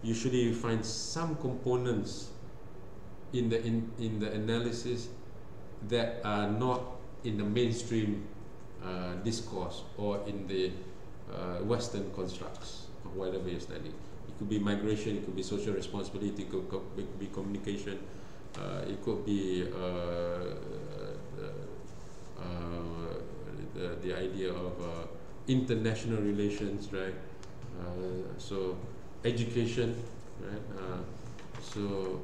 usually you find some components in the analysis that are not in the mainstream discourse or in the Western constructs of whatever you're studying. It could be migration, it could be social responsibility, it could be communication, it could be the idea of international relations, right? So education, right? So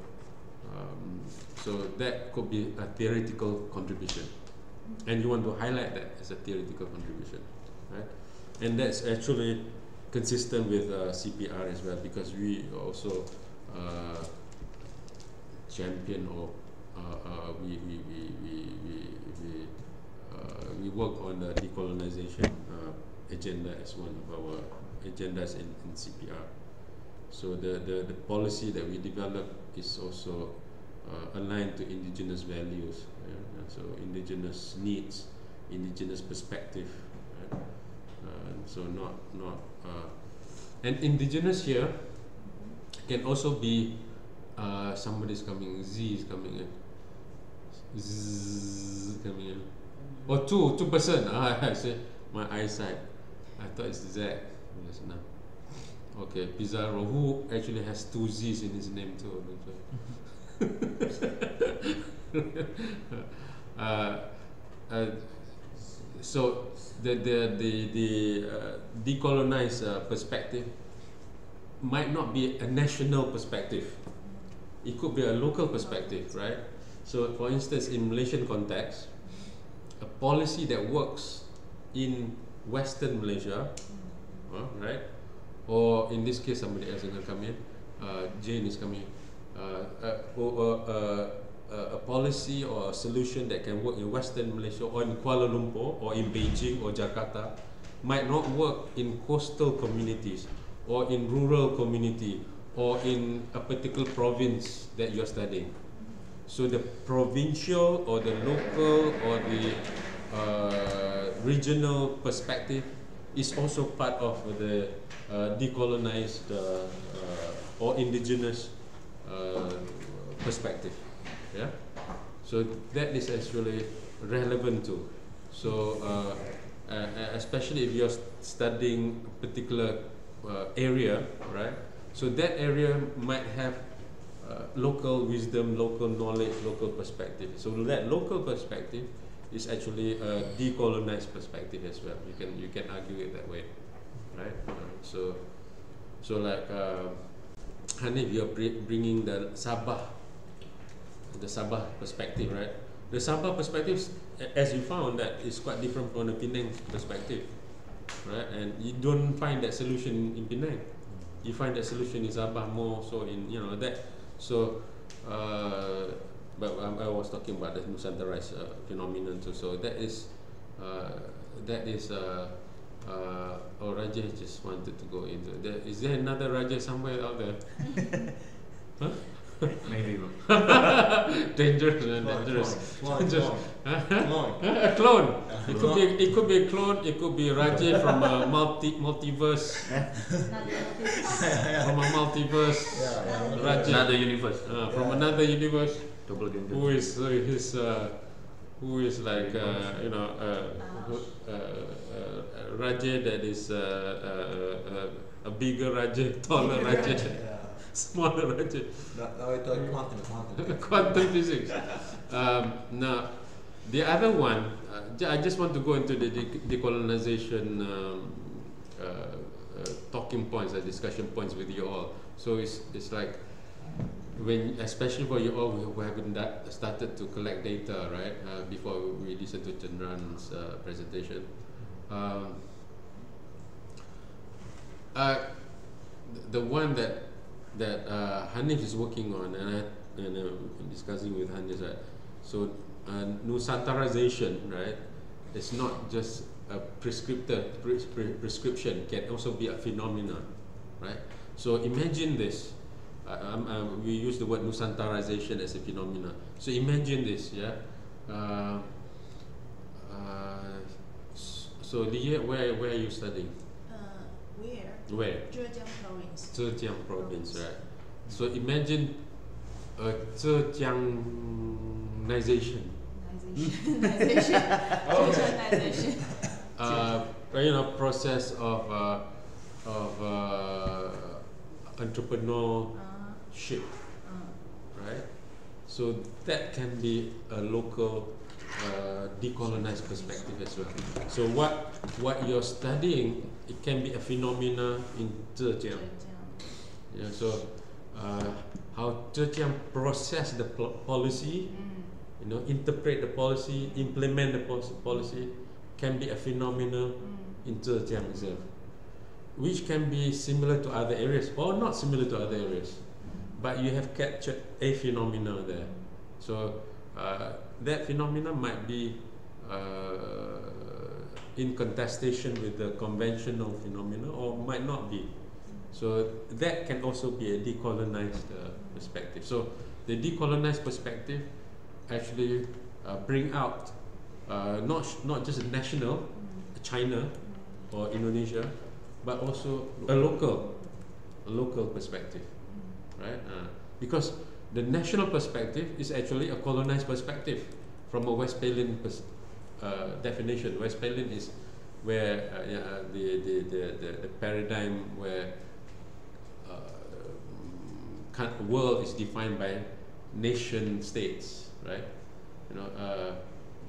that could be a theoretical contribution, and you want to highlight that as a theoretical contribution, right? And that's actually consistent with CPR as well, because we also champion or we work on the decolonization agenda as one of our agendas in CPR. So the policy that we develop is also aligned to indigenous values, so indigenous needs, indigenous perspective, right? So not and indigenous here can also be somebody's coming, Z is coming in, Z coming in, or two person. I said my eyesight, I thought it's Z. Yes, now. Okay, Pizarro, who actually has two Z's in his name too. So the decolonized perspective might not be a national perspective. It could be a local perspective, right? So, for instance, in Malaysian context, a policy that works in Western Malaysia, right? Or in this case, somebody else is going to come in. Jane is coming. A policy or a solution that can work in Western Malaysia or in Kuala Lumpur or in Beijing or Jakarta might not work in coastal communities or in rural community or in a particular province that you're studying. So the provincial or the local or the regional perspective is also part of the decolonized or indigenous perspective. Yeah, so that is actually relevant too. So especially if you're studying a particular area, right? So that area might have local wisdom, local knowledge, local perspective. So that local perspective is actually a decolonized perspective as well. You can argue it that way, right? So like Hanif, you're bringing the Sabah perspective, right? The Sabah perspective, as you found, that is quite different from the Penang perspective, right? And you don't find that solution in Penang. You find that solution in Sabah more so in that. So, but I was talking about the Nusantara phenomenon too. So that is or Raja just wanted to go into that. Is there another Raja somewhere out there? Huh? Maybe. Dangerous. Clone. A clone. It could be a clone. It could be Raja from a multiverse. From a multiverse. Raja. Another universe. From another universe. Double universe. Who is like Raja that is a bigger Raja, taller Raja. Smaller Raja. No, it's like quantum. Quantum physics. Now, the other one, I just want to go into the decolonization talking points, discussion points with you all. So it's like, especially for you all who haven't started to collect data, right? Before we listen to Chenran's presentation. The one that Hanif is working on, and I'm discussing with Hanif, right? So Nusantarization, right? It's not just a prescription, can also be a phenomenon, right? So imagine this. We use the word Nusantarization as a phenomenon. So imagine this, yeah. So Leah, where are you studying? Where? Where? Zhejiang province. Zhejiang province, right? So imagine a Zhejiangization. Zhejiangization. Process of entrepreneurship, right? So that can be a local decolonized perspective as well. So what you're studying, it can be a phenomena in Zhejiang. Yeah, so how Zhejiang process the policy, interpret the policy, implement the policy, can be a phenomena in Zhejiang itself, which can be similar to other areas or not similar to other areas, but you have captured a phenomena there. So that phenomena might be in contestation with the conventional phenomena or might not be. So that can also be a decolonized perspective. So the decolonized perspective actually bring out not just a national, China or Indonesia, but also a local perspective, right? Because the national perspective is actually a colonized perspective from a Westphalian definition. Westphalian is where the paradigm where the world is defined by nation states, right?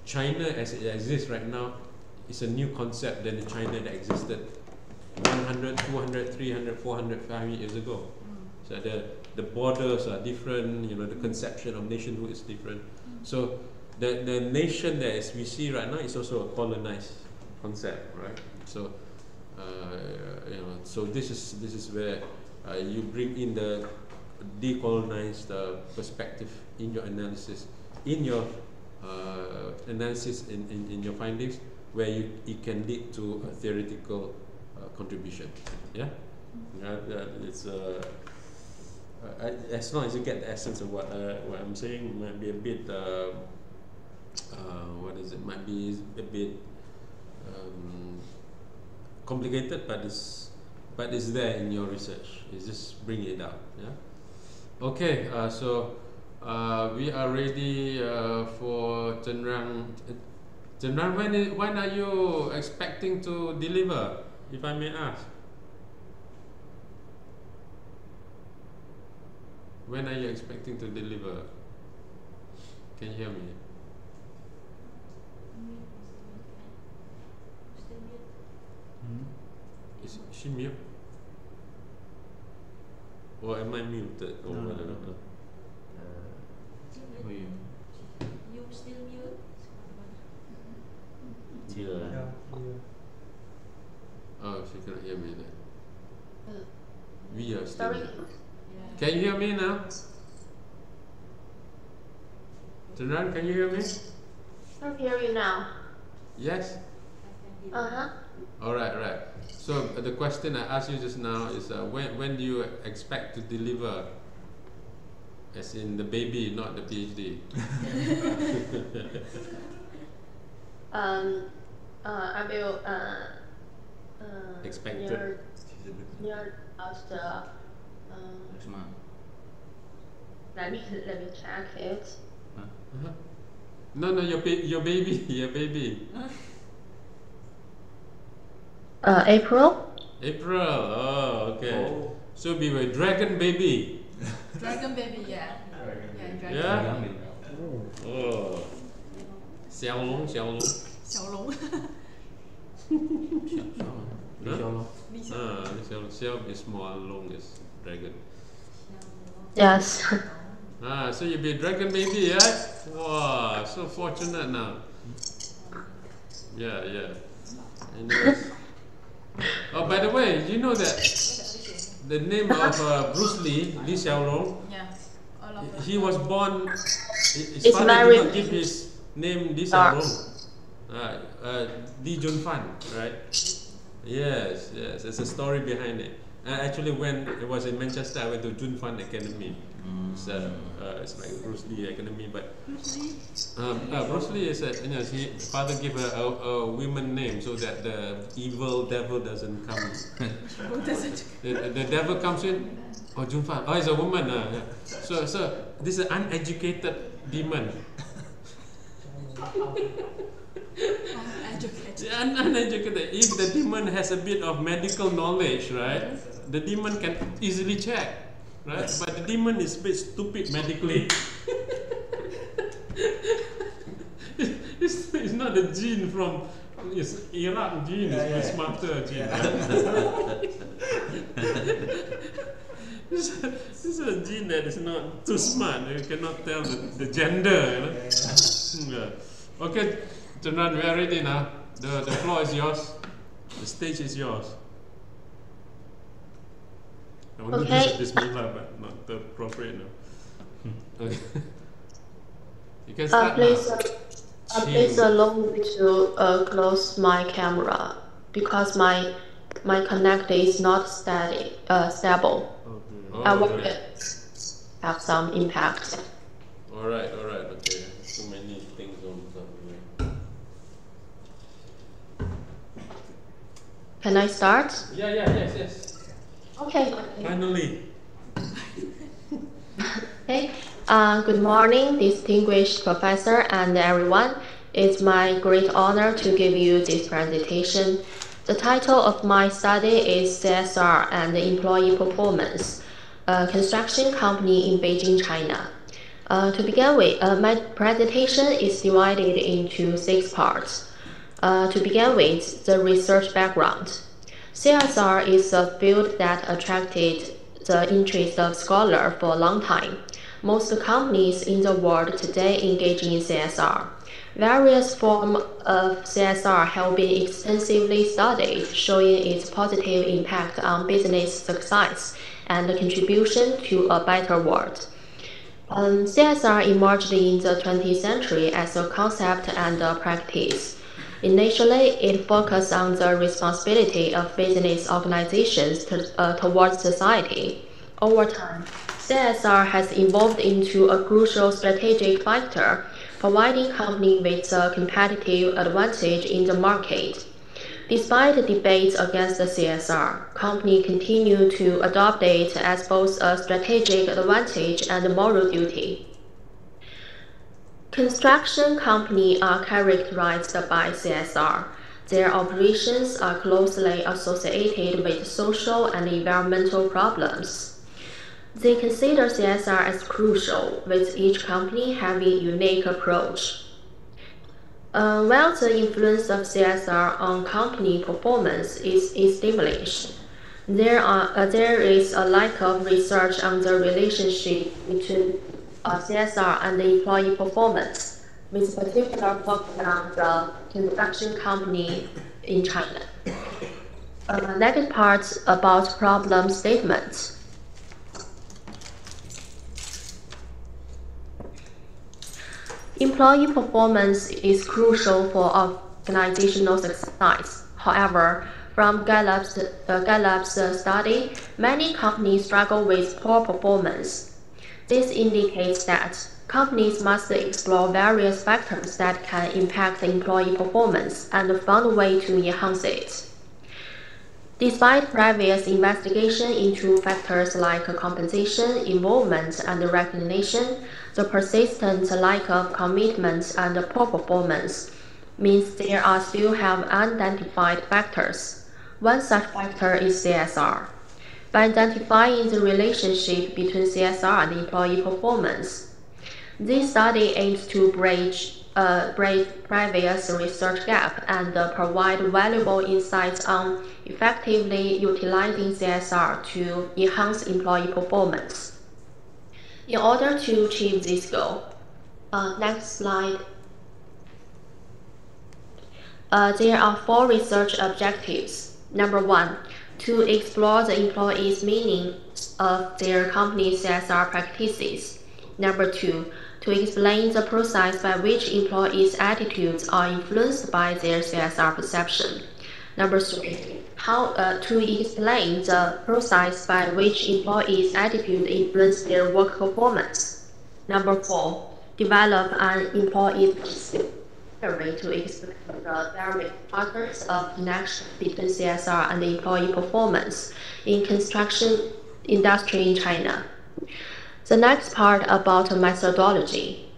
China as it exists right now is a new concept than the China that existed 100, 200, 300, 400, 500 years ago. So the borders are different, the conception of nationhood is different. So the nation that we see right now is also a colonized concept, right? So so this is where you bring in the decolonized perspective in your analysis, in your your findings, where it can lead to a theoretical contribution. Yeah, it's as long as you get the essence of what I'm saying, it might be a bit might be a bit complicated, but it's there in your research. It's just bring it out. Yeah. Okay. So we are ready for Chenran. Chenran, when are you expecting to deliver, if I may ask? When are you expecting to deliver? Can you hear me? Is she mute? Or am I muted? Oh, No. I don't know. You still mute? chưa. Oh, she cannot hear me then. We are still Sorry. mute. Can you hear me now? Chenran, can you hear me? I hear you now. Yes? Alright, right. So the question I asked you just now is when do you expect to deliver? As in the baby, not the PhD. I will Expected. near after Next month. let me check it. No, your baby. April. April. Oh, okay. Oh. So be a dragon baby. Dragon baby, yeah. Dragon. Yeah. Oh. Xiao Long. Xiaolong. Xiao is small, Long is dragon. Yes. So you be a dragon baby, right? Wow, so fortunate now. Yeah. Anyways. Oh, by the way, you know that the name of Bruce Lee Xiaolong, Yeah. All of us. he was born. His It's father married. did not give his name Li Xiaolong. Li Junfan, right? Yes. There's a story behind it. Actually, when it was in Manchester, I went to Jun Fan Academy. It's like Bruce Lee Academy, but Bruce Lee is his father gave a woman name so that the evil devil doesn't come. the devil comes in. Oh, Jun Fan. Oh, it's a woman. Yeah. So this is an uneducated demon. Uneducated. If the demon has a bit of medical knowledge, right, the demon can easily check, right? But the demon is a bit stupid medically. it's not the gene from Iraq gene, it's the smarter gene. This is a gene that is not too smart. You cannot tell the gender. Okay, Chenran, we are ready now. The floor is yours. The stage is yours. I want to use Bismillah, but not appropriate now. Okay. You can start please allow me to close my camera because my connect is not stable. Okay. I want to have some impact. Alright, okay. Too many things on something. Can I start? Yes. Okay. Finally. Okay. Good morning, distinguished professor and everyone. It's my great honor to give you this presentation. The title of my study is CSR and Employee Performance, a construction company in Beijing, China. To begin with, my presentation is divided into 6 parts. To begin with, the research background. CSR is a field that attracted the interest of scholars for a long time. Most companies in the world today engage in CSR. Various forms of CSR have been extensively studied, showing its positive impact on business success and contribution to a better world. CSR emerged in the 20th century as a concept and a practice. Initially, it focused on the responsibility of business organizations towards society. Over time, CSR has evolved into a crucial strategic factor, providing companies with a competitive advantage in the market. Despite the debates against the CSR, companies continue to adopt it as both a strategic advantage and a moral duty. Construction companies are characterized by CSR. Their operations are closely associated with social and environmental problems. They consider CSR as crucial, with each company having a unique approach. While the influence of CSR on company performance is established, there is a lack of research on the relationship between CSR and employee performance, with particular focus on the construction company in China. Next part about problem statements. Employee performance is crucial for organizational success. However, from Gallup's study, many companies struggle with poor performance. This indicates that companies must explore various factors that can impact employee performance and find a way to enhance it. Despite previous investigation into factors like compensation, involvement, and recognition, the persistent lack of commitment and poor performance means there are still have unidentified factors. One such factor is CSR. By identifying the relationship between CSR and employee performance, this study aims to bridge previous research gap and provide valuable insights on effectively utilizing CSR to enhance employee performance. In order to achieve this goal, next slide. There are 4 research objectives. Number 1, to explore the employees' meaning of their company's CSR practices. Number 2, to explain the process by which employees' attitudes are influenced by their CSR perception. Number 3, how to explain the process by which employees' attitude influence their work performance. Number 4, develop an employee theory to explain the various factors of connection between CSR and employee performance in construction industry in China. The next part about methodology.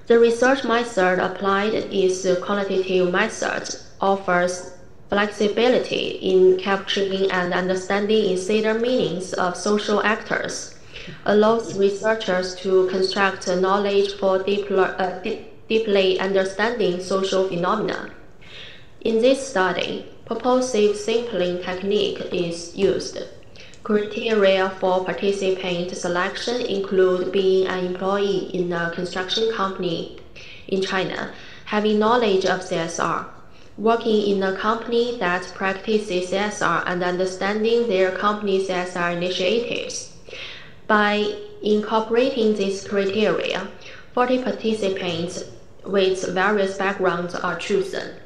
The research method applied is the qualitative method, offers flexibility in capturing and understanding insider meanings of social actors, allows researchers to construct knowledge for deeply understanding social phenomena. In this study, purposive sampling technique is used. Criteria for participant selection include being an employee in a construction company in China, having knowledge of CSR, working in a company that practices CSR, and understanding their company's CSR initiatives. By incorporating these criteria, 40 participants with various backgrounds are chosen.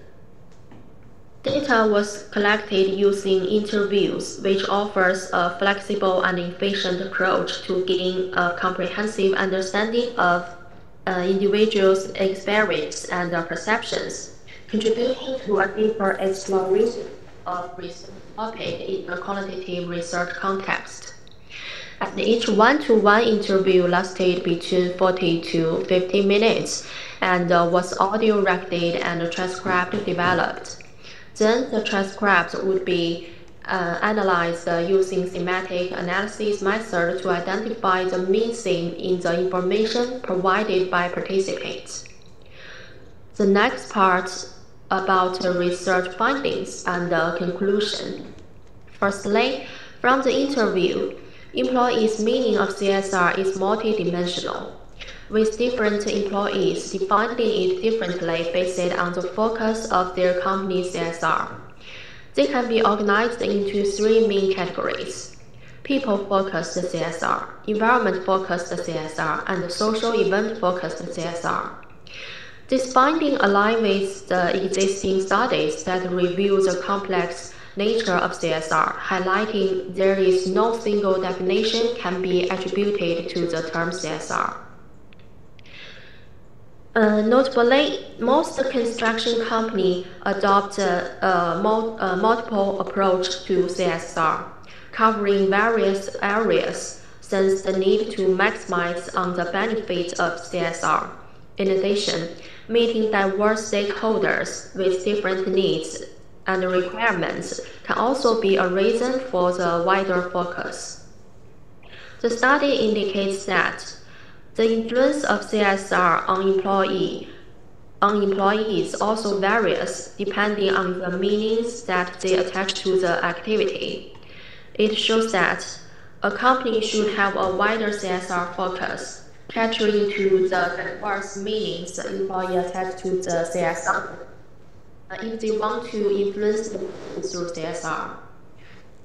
Data was collected using interviews, which offers a flexible and efficient approach to gain a comprehensive understanding of individuals' experience and perceptions, contributing to a deeper exploration of research topic in a qualitative research context. And each one-to-one interview lasted between 40 to 50 minutes and was audio recorded and transcript developed. Then the transcripts would be analyzed using semantic analysis method to identify the main theme in the information provided by participants. The next part about the research findings and the conclusion. Firstly, from the interview, employees' meaning of CSR is multidimensional, with different employees defining it differently based on the focus of their company's CSR. They can be organized into 3 main categories: people-focused CSR, environment-focused CSR, and social event-focused CSR. This finding aligns with the existing studies that review the complex nature of CSR, highlighting there is no single definition can be attributed to the term CSR. Notably, most construction companies adopt a multiple approach to CSR, covering various areas, since the need to maximize on the benefits of CSR. In addition, meeting diverse stakeholders with different needs and requirements can also be a reason for the wider focus. The study indicates that the influence of CSR on employees also varies depending on the meanings that they attach to the activity. It shows that a company should have a wider CSR focus, catering to the diverse meanings the employee attach to the CSR, if they want to influence them through CSR.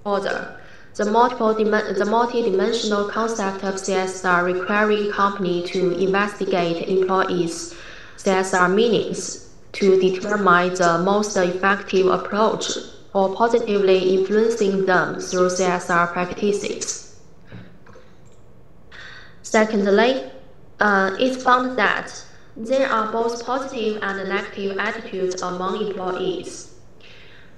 Further, the multidimensional concept of CSR requiring company to investigate employees' CSR meanings to determine the most effective approach for positively influencing them through CSR practices. Secondly, it found that there are both positive and negative attitudes among employees.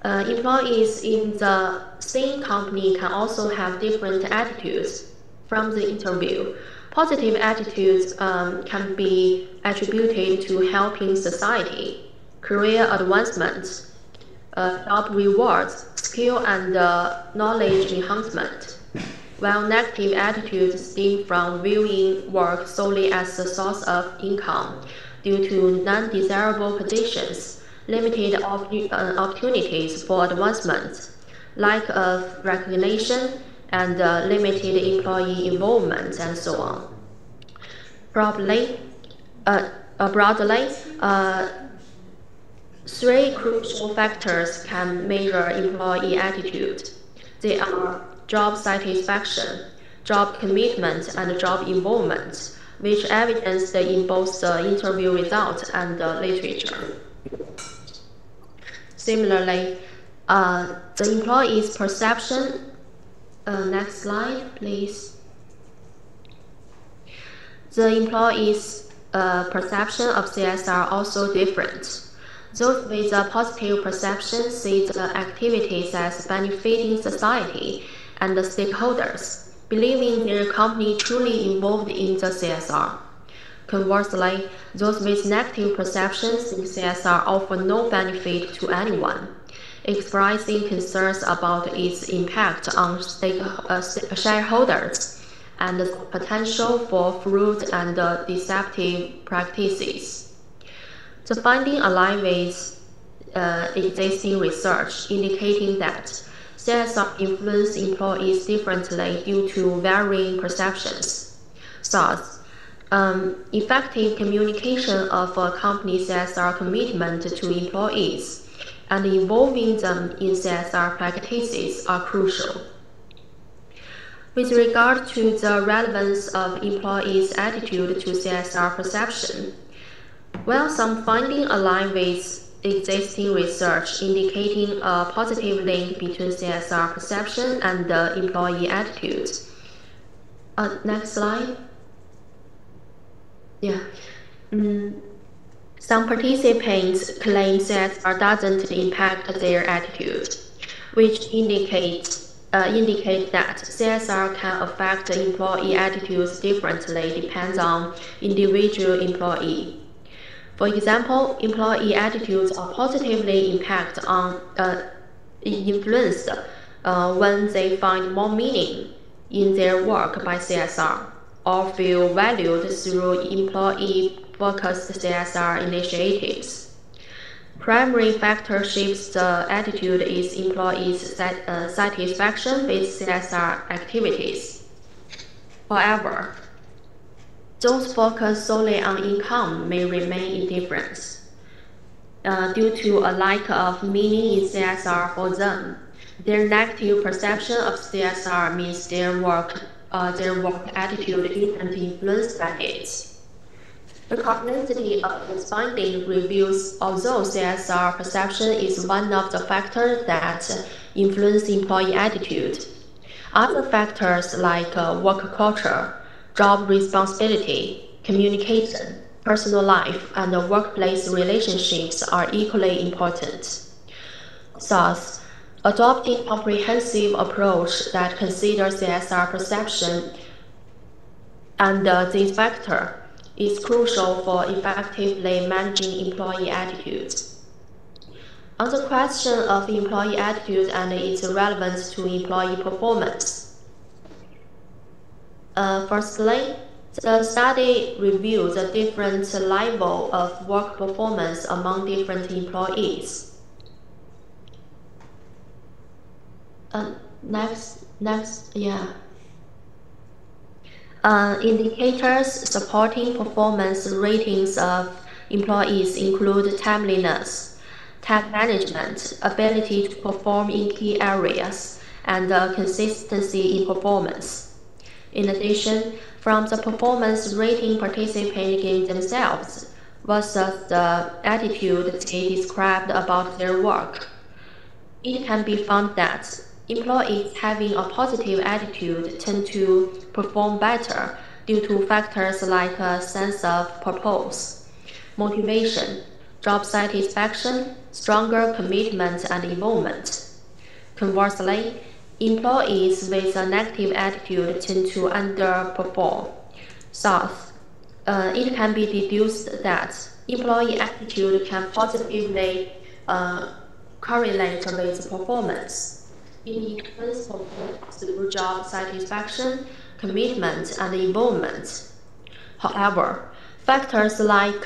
Employees in the same company can also have different attitudes. From the interview, positive attitudes can be attributed to helping society, career advancement, job rewards, skill and knowledge enhancement, while negative attitudes stem from viewing work solely as a source of income due to non-desirable positions, limited opportunities for advancement, lack of recognition, and limited employee involvement, and so on. Broadly, 3 crucial factors can measure employee attitude. They are job satisfaction, job commitment, and job involvement, which evidenced in both the interview results and the literature. Similarly, The employee's perception, next slide, please. The employee's perception of CSR are also different. Those with a positive perception see the activities as benefiting society and the stakeholders, believing their company truly involved in the CSR. Conversely, those with negative perceptions think CSR offer no benefit to anyone, expressing concerns about its impact on shareholders and the potential for fraud and deceptive practices. The finding align with existing research, indicating that CSR influence employees differently due to varying perceptions. Thus, effective communication of a company's CSR commitment to employees and involving them in CSR practices are crucial. With regard to the relevance of employees' attitude to CSR perception, while some findings align with existing research indicating a positive link between CSR perception and the employee attitude. Next slide. Yeah. Some participants claim CSR doesn't impact their attitude, which indicates that CSR can affect employee attitudes differently depends on individual employee. For example, employee attitudes are positively influenced when they find more meaning in their work by CSR or feel valued through employee-focused CSR initiatives. Primary factor shapes the attitude is employees' satisfaction with CSR activities. However, those focused solely on income may remain indifferent due to a lack of meaning in CSR for them. Their negative perception of CSR means their work attitude isn't influenced by it. The complexity of this finding reveals although CSR perception is one of the factors that influence employee attitude, other factors like work culture, job responsibility, communication, personal life, and workplace relationships are equally important. Thus, adopting a comprehensive approach that considers CSR perception and these factors is crucial for effectively managing employee attitudes. On the question of employee attitude and its relevance to employee performance, firstly, the study reviewed the different level of work performance among different employees. Indicators supporting performance ratings of employees include timeliness, time management, ability to perform in key areas, and consistency in performance. In addition, from the performance rating participants gave themselves versus the attitude they described about their work, it can be found that employees having a positive attitude tend to perform better due to factors like a sense of purpose, motivation, job satisfaction, stronger commitment and involvement. Conversely, employees with a negative attitude tend to underperform. Thus, it can be deduced that employee attitude can positively correlate with performance. It influences performance through job satisfaction, commitment, and involvement. However, factors like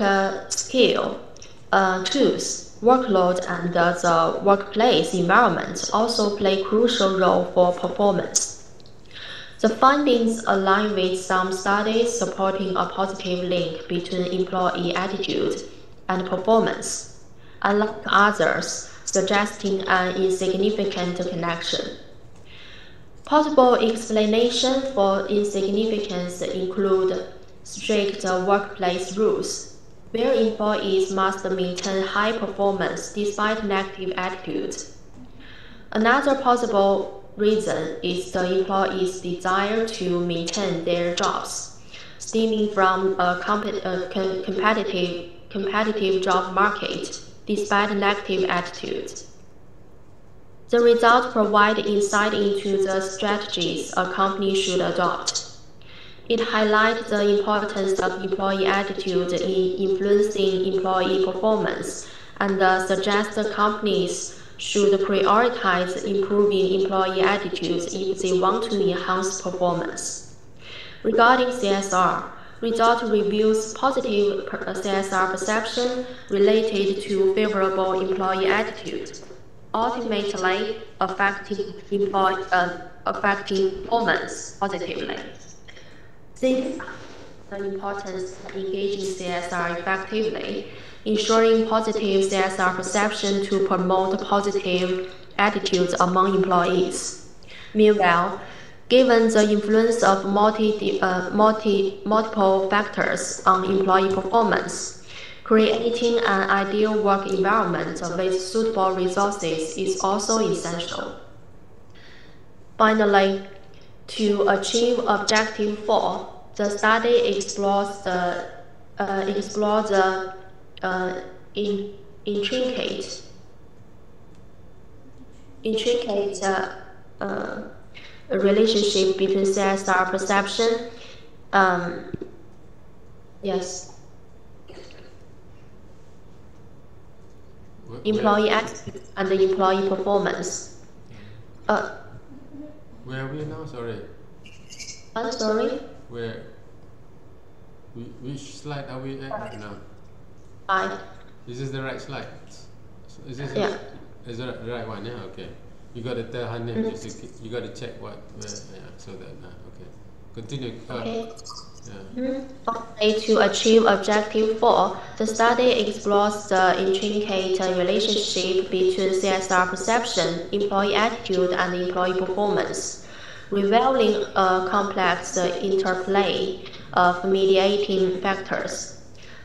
skill, tools, workload, and the workplace environment also play a crucial role for performance. The findings align with some studies supporting a positive link between employee attitude and performance, unlike others suggesting an insignificant connection. Possible explanations for insignificance include strict workplace rules, where employees must maintain high performance despite negative attitudes, Another possible reason is the employees' desire to maintain their jobs, stemming from a competitive job market despite negative attitudes. The results provide insight into the strategies a company should adopt. It highlights the importance of employee attitude in influencing employee performance and suggests companies should prioritize improving employee attitudes if they want to enhance performance. Regarding CSR, result reveals positive CSR perception related to favorable employee attitude, ultimately affecting performance positively. This the importance of engaging CSR effectively, ensuring positive CSR perception to promote positive attitudes among employees. Meanwhile, given the influence of multiple factors on employee performance, creating an ideal work environment with suitable resources is also essential. Finally, to achieve Objective 4, the study explores the intricate relationship between CSR perception, employee attitude and the employee performance. Where are we now? Sorry. I'm sorry. Where? Which slide are we at right now? Is this the right slide? Is this is that the right one? Yeah. Okay. You got to tell her name. You got to check where. So that. Okay. Continue. Okay. To achieve Objective 4, the study explores the intricate relationship between CSR perception, employee attitude, and employee performance, revealing a complex interplay of mediating factors.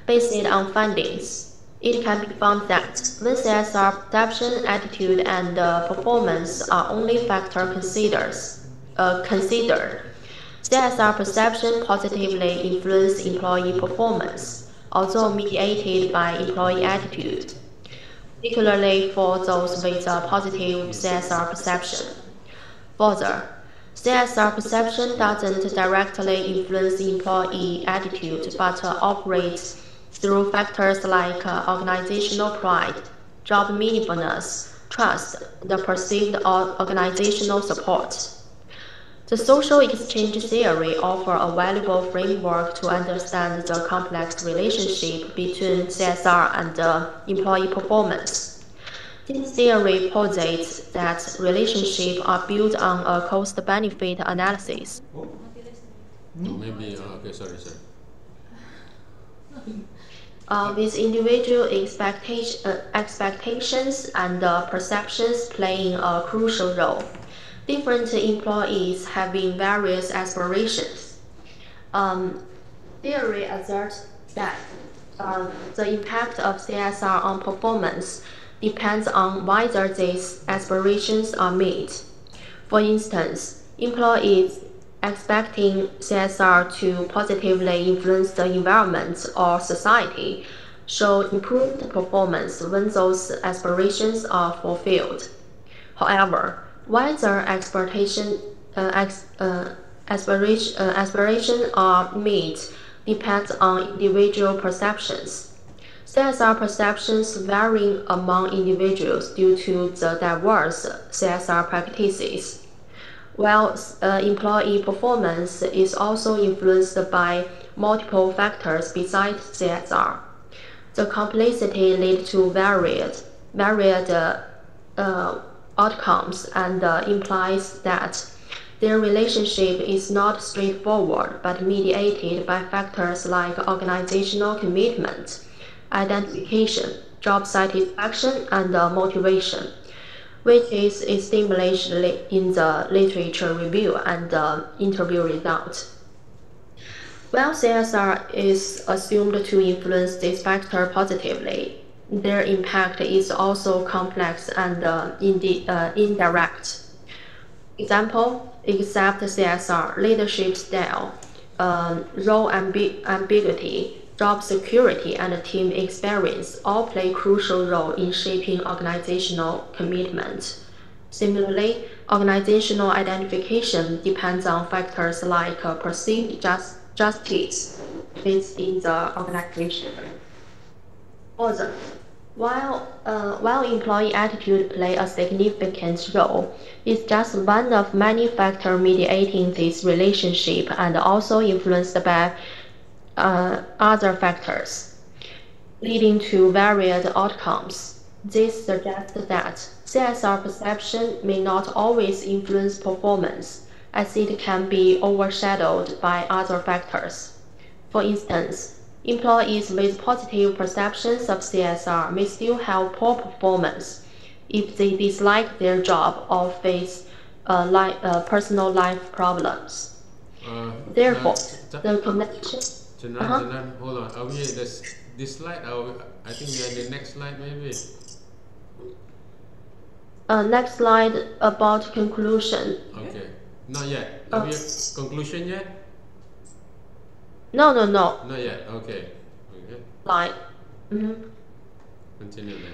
Based on findings, it can be found that when CSR perception, attitude, and performance are only factors considered, CSR perception positively influences employee performance, although mediated by employee attitude, particularly for those with a positive CSR perception. Further, CSR perception doesn't directly influence employee attitude but operates through factors like organizational pride, job meaningfulness, trust, and perceived organizational support. The social exchange theory offers a valuable framework to understand the complex relationship between CSR and employee performance. This theory posits that relationships are built on a cost-benefit analysis. Maybe, okay, sorry. With individual expectations and perceptions playing a crucial role. Different employees having various aspirations. Theory asserts that the impact of CSR on performance depends on whether these aspirations are met. For instance, employees expecting CSR to positively influence the environment or society show improved performance when those aspirations are fulfilled. However, whether aspirations are met depends on individual perceptions. CSR perceptions vary among individuals due to the diverse CSR practices, while employee performance is also influenced by multiple factors besides CSR. The complexity leads to varied outcomes and implies that their relationship is not straightforward but mediated by factors like organizational commitment, identification, job satisfaction, and motivation, which is established in the literature review and interview results. While CSR is assumed to influence this factor positively, their impact is also complex and indirect. Example, except CSR, leadership style, role ambiguity, job security, and team experience all play a crucial role in shaping organizational commitment. Similarly, organizational identification depends on factors like perceived justice within the organization. Further, while employee attitude play a significant role, it's just one of many factors mediating this relationship and also influenced by other factors, leading to varied outcomes. This suggests that CSR perception may not always influence performance, as it can be overshadowed by other factors. For instance, employees with positive perceptions of CSR may still have poor performance if they dislike their job or face personal life problems. Therefore, the connection. Chenran, hold on. Are we at this slide? I think we are in the next slide, maybe. Next slide about conclusion. Okay. Not yet. Are we at conclusion yet? No. Not yet. Okay. Slide. Continue then.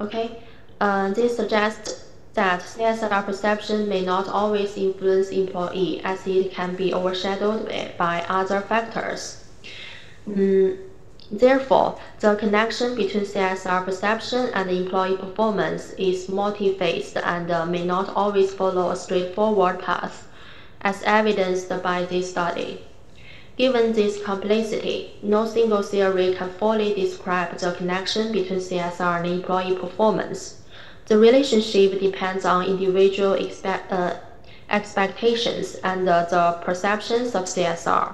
Okay. This suggests that CSR perception may not always influence employee, as it can be overshadowed by other factors. Therefore, the connection between CSR perception and employee performance is multi-phased and may not always follow a straightforward path, as evidenced by this study. Given this complexity, no single theory can fully describe the connection between CSR and employee performance. The relationship depends on individual expectations and the perceptions of CSR.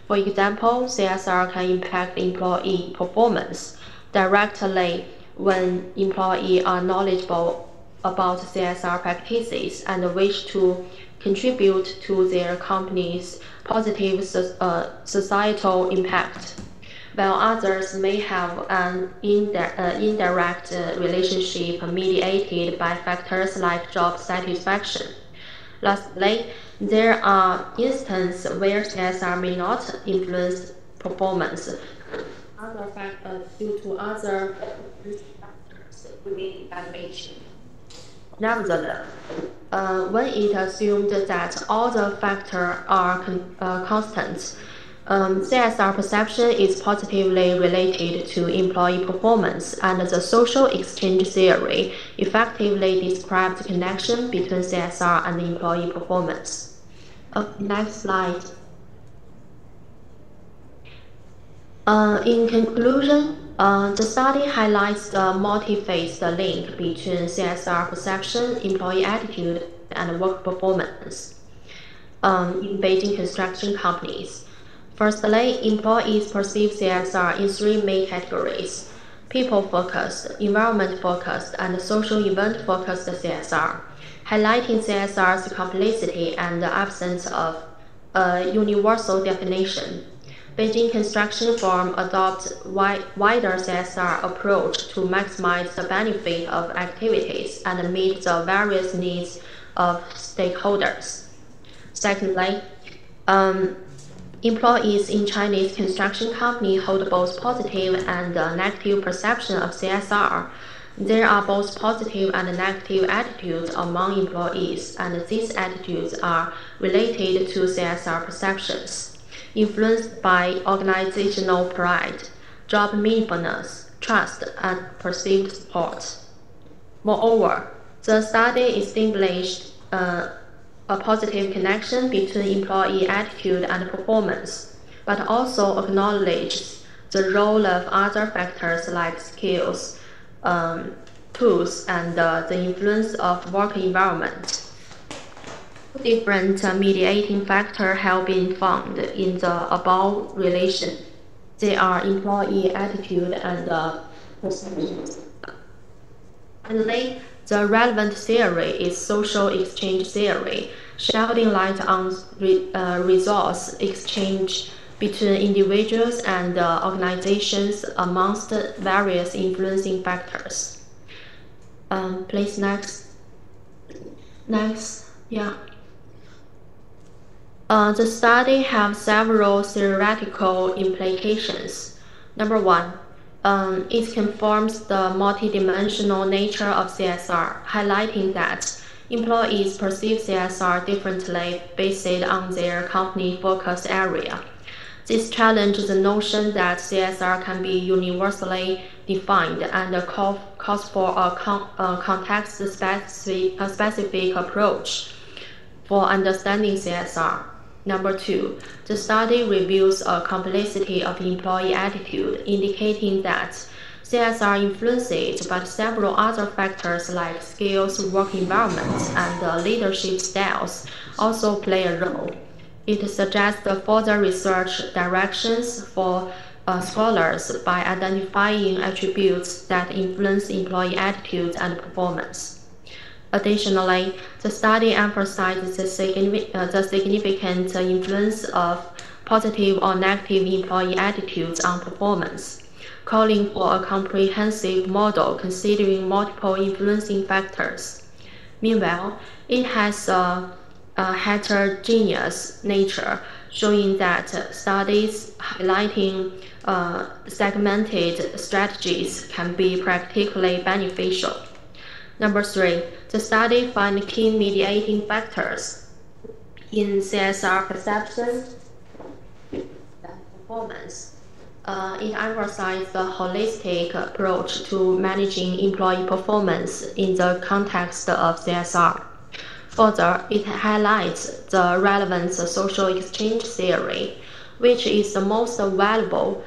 For example, CSR can impact employee performance directly when employees are knowledgeable about CSR practices and wish to contribute to their company's positive societal impact, while others may have an indirect relationship mediated by factors like job satisfaction. Lastly, there are instances where CSR may not influence performance due to other factors within evaluation. Nevertheless, when it assumed that all the factors are constant, CSR perception is positively related to employee performance, and the social exchange theory effectively describes the connection between CSR and employee performance. Next slide. In conclusion, the study highlights the multi-phased link between CSR perception, employee attitude, and work performance in Beijing construction companies. Firstly, employees perceive CSR in three main categories: people-focused, environment-focused, and social event-focused CSR, highlighting CSR's complexity and the absence of a universal definition. Beijing construction firm adopts wider CSR approach to maximize the benefit of activities and meet the various needs of stakeholders. Secondly, employees in Chinese construction company hold both positive and negative perception of CSR. There are both positive and negative attitudes among employees, and these attitudes are related to CSR perceptions, influenced by organizational pride, job meaningfulness, trust, and perceived support. Moreover, the study established a positive connection between employee attitude and performance, but also acknowledges the role of other factors like skills, tools, and the influence of work environment. Different mediating factors have been found in the above relation. They are employee attitude and perceptions. Finally, the relevant theory is social exchange theory, shedding light on resource exchange between individuals and organizations amongst various influencing factors. Please next. Next, yeah. The study has several theoretical implications. Number one, it confirms the multidimensional nature of CSR, highlighting that employees perceive CSR differently based on their company focus area. This challenges the notion that CSR can be universally defined and calls for a context-specific approach for understanding CSR. Number two, the study reveals a complexity of employee attitude, indicating that CSR influences, but several other factors like skills, work environments, and leadership styles also play a role. It suggests further research directions for scholars by identifying attributes that influence employee attitudes and performance. Additionally, the study emphasizes the significant influence of positive or negative employee attitudes on performance, calling for a comprehensive model considering multiple influencing factors. Meanwhile, it has a heterogeneous nature, showing that studies highlighting segmented strategies can be practically beneficial. Number three, the study found key mediating factors in CSR perception and performance. It emphasized the holistic approach to managing employee performance in the context of CSR. Further, it highlights the relevance of social exchange theory, which is the most valuable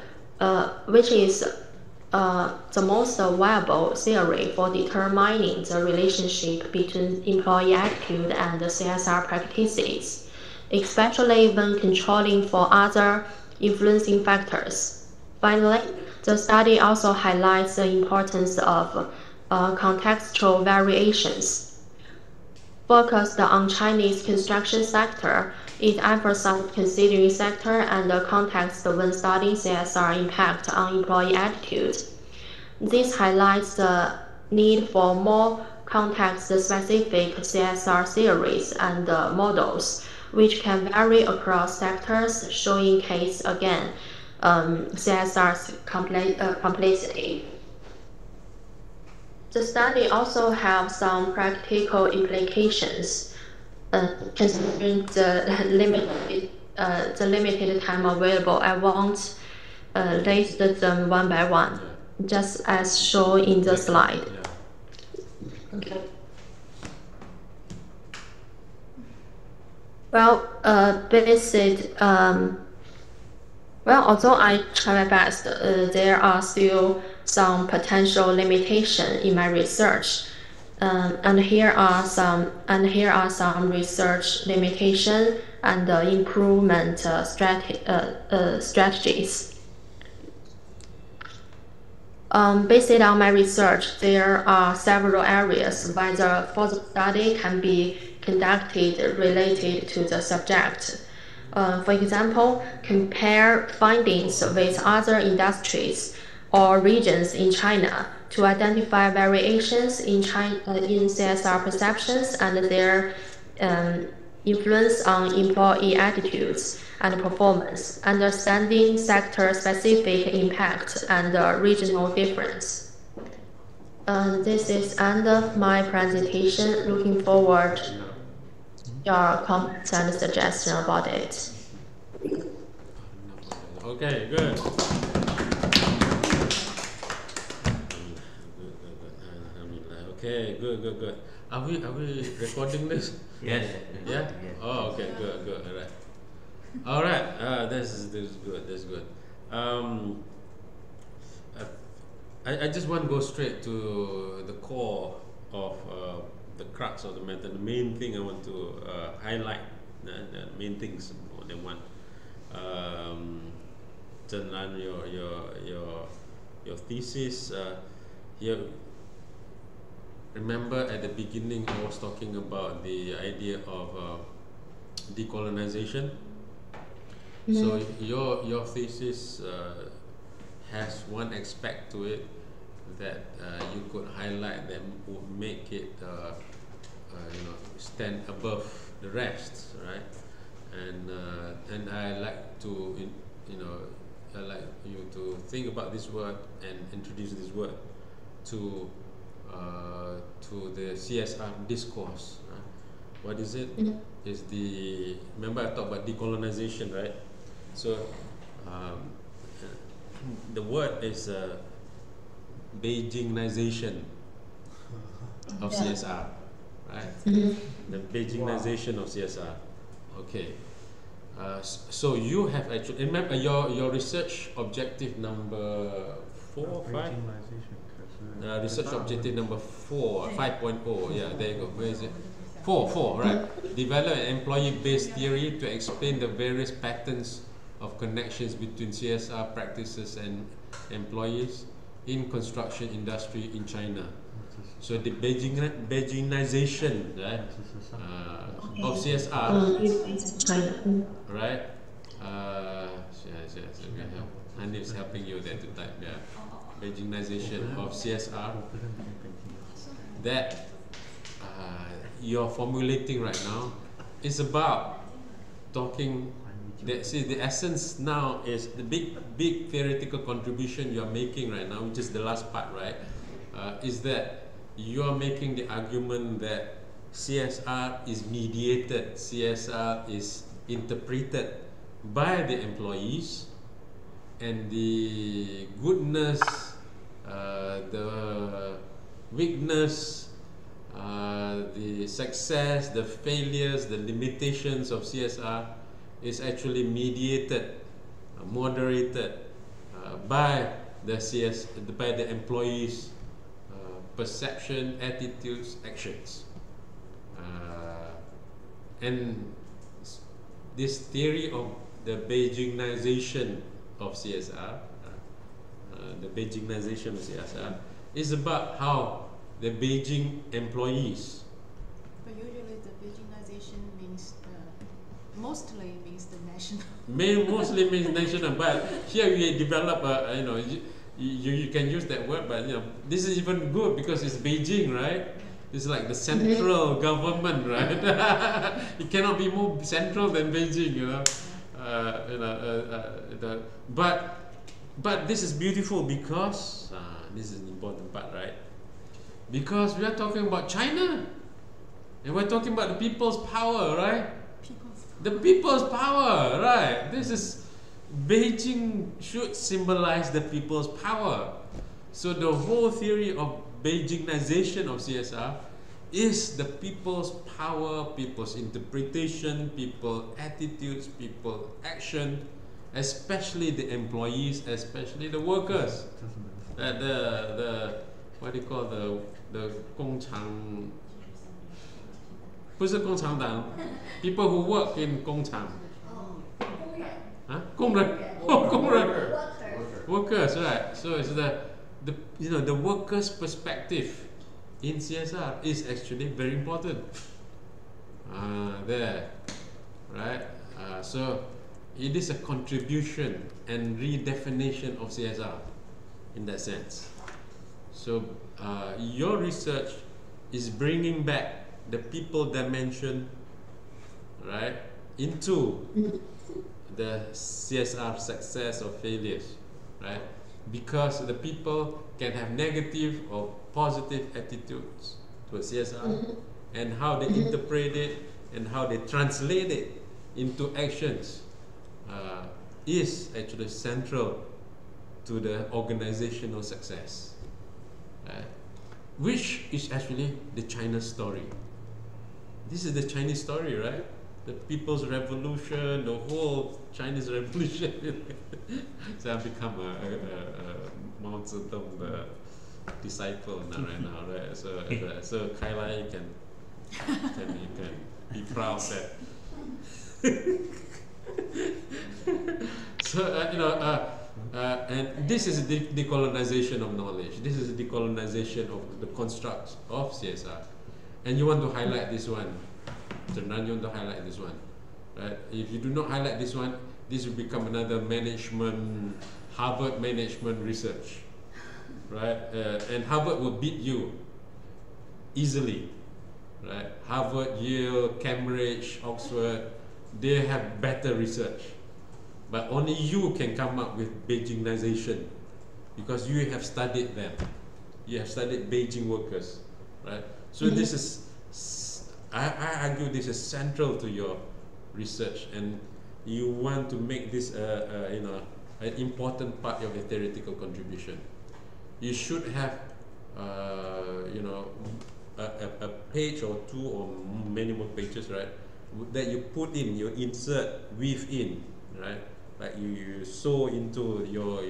theory for determining the relationship between employee attitude and the CSR practices, especially when controlling for other influencing factors. Finally, the study also highlights the importance of contextual variations. Focused on Chinese construction sector, it emphasized considering sector and the context when studying CSR impact on employee attitude. This highlights the need for more context-specific CSR theories and models, which can vary across sectors, showing case again CSR's complexity. The study also has some practical implications, considering the limited time available. I won't list them one by one, just as shown in the slide. Okay. Well, although I try my best, there are still some potential limitations in my research, and here are some research limitations and improvement strategies. Based on my research, there are several areas where the further study can be conducted related to the subject. For example, compare findings with other industries or regions in China to identify variations in CSR perceptions and their influence on employee attitudes and performance, understanding sector-specific impact and regional difference. This is end of my presentation. Looking forward to your comments and suggestions about it. Okay, good. Okay, good. Are we recording this? Yes. Yeah? Oh, okay, good. All right. This is good. That's good. I just want to go straight to the core of the crux of the matter. The main thing I want to highlight, the main things more than one. Chenran, your thesis. Here, remember at the beginning I was talking about the idea of decolonization. So your thesis has one aspect to it that you could highlight that would make it stand above the rest, right? And I like to I like you to think about this word and introduce this word to the CSR discourse. What is it? Is the, remember I talked about decolonization, right? So the word is Beijingization of CSR, right? The Beijingization of CSR. Okay. So you have actually, remember your research objective number 4 or 5? Research objective number 4, 5.0. Yeah, there you go. Where is it? 4, right? Develop an employee-based theory to explain the various patterns of connections between CSR practices and employees in construction industry in China. So the Beijingization, right, of CSR, right? Yes, and it's helping you there to type, yeah. Beijingization of CSR that you're formulating right now is about talking. See, the essence now is the big theoretical contribution you are making right now, which is the last part, right? Is that you are making the argument that CSR is mediated, CSR is interpreted by the employees, and the goodness, the weakness, the success, the failures, the limitations of CSR is actually mediated, moderated by the employees' perception, attitudes, actions, and this theory of the Beijingization of CSR, is about how the Beijing employees. But usually the Beijingization means mostly means the national. Mostly means national, but here we develop you can use that word, but this is even good because it's Beijing, right? It's like the central government, right? It cannot be more central than Beijing, but this is beautiful because this is an important part, right? Because we are talking about China, and we're talking about the people's power, right? The people's power, right? This is Beijing should symbolize the people's power. So the whole theory of Beijingization of CSR is the people's power, people's interpretation, people's attitudes, people's action, especially the employees, especially the workers. The what do you call the 工厂 不是工厂党 people who work in 工厂 工人 workers, right? So it's the workers' perspective in CSR is actually very important. There, right? So it is a contribution and redefinition of CSR in that sense. So your research is bringing back the people dimension, right, into the CSR success or failures, right? Because the people can have negative or positive attitudes towards CSR, and how they interpret it and how they translate it into actions is actually central to the organizational success, right? Which is actually the China story. This is the Chinese story, right? The People's Revolution, the whole Chinese Revolution. So I've become a Mao Zedong disciple right now, right? So Kaila, you can be proud that. So and this is the decolonization of knowledge. This is the decolonization of the constructs of CSR, and you want to highlight this one. Chenran, you want to highlight this one, right? If you do not highlight this one, this will become another management, Harvard management research, right? And Harvard will beat you easily, right? Harvard, Yale, Cambridge, Oxford, they have better research, but only you can come up with Beijingization because you have studied them. You have studied Beijing workers, right? So this is, I argue this is central to your research, and you want to make this you know, an important part of your theoretical contribution. You should have you know, a page or two or many more pages, right, that you put in, you insert, weave in, right, like you sew into your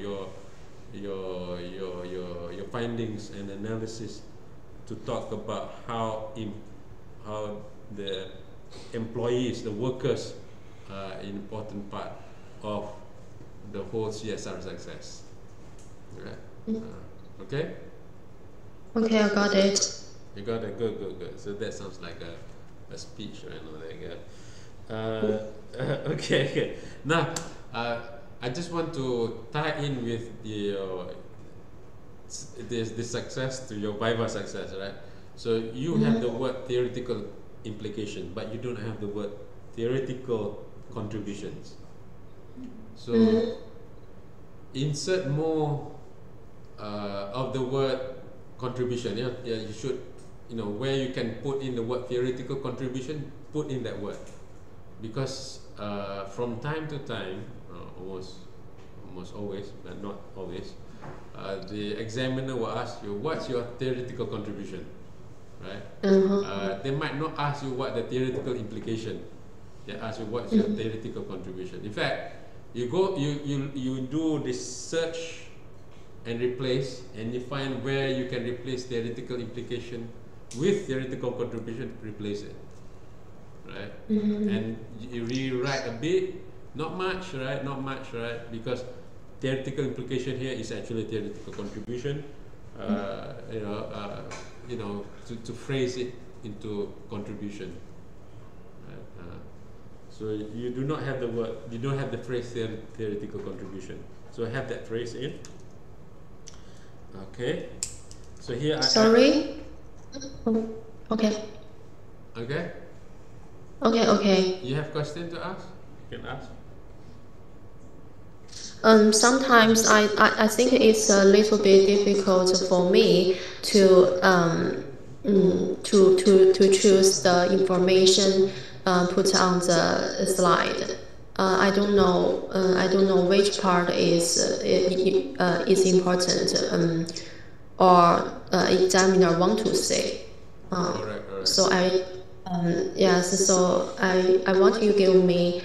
findings and analysis to talk about how the employees, the workers, are an important part of the whole CSR success. Right? Okay? Okay, I got it. You got it. Good. So that sounds like a speech, right? Okay. Now, I just want to tie in with the success to your Viva success, right? So you have the word theoretical implication, but you don't have the word theoretical contributions. So insert more of the word contribution. Yeah, you should, you know, where you can put in the word theoretical contribution, put in that word, because from time to time, almost always, but not always, the examiner will ask you, what's your theoretical contribution, right? They might not ask you what the theoretical implication. They ask you what's your theoretical contribution. In fact, you go, you do this search and replace, and you find where you can replace theoretical implication with theoretical contribution, replace it, right? And you rewrite a bit, not much, right? Not much, right? Because theoretical implication here is actually theoretical contribution. You know, to phrase it into contribution. Right? So you do not have the word, you don't have the phrase theoretical contribution. So I have that phrase in. Okay. So here Sorry? Okay. Okay. Okay. You have question to ask? You can ask. Sometimes I think it's a little bit difficult for me to choose the information put on the slide. I don't know which part is important or examiner want to say. All right. So I want you to give me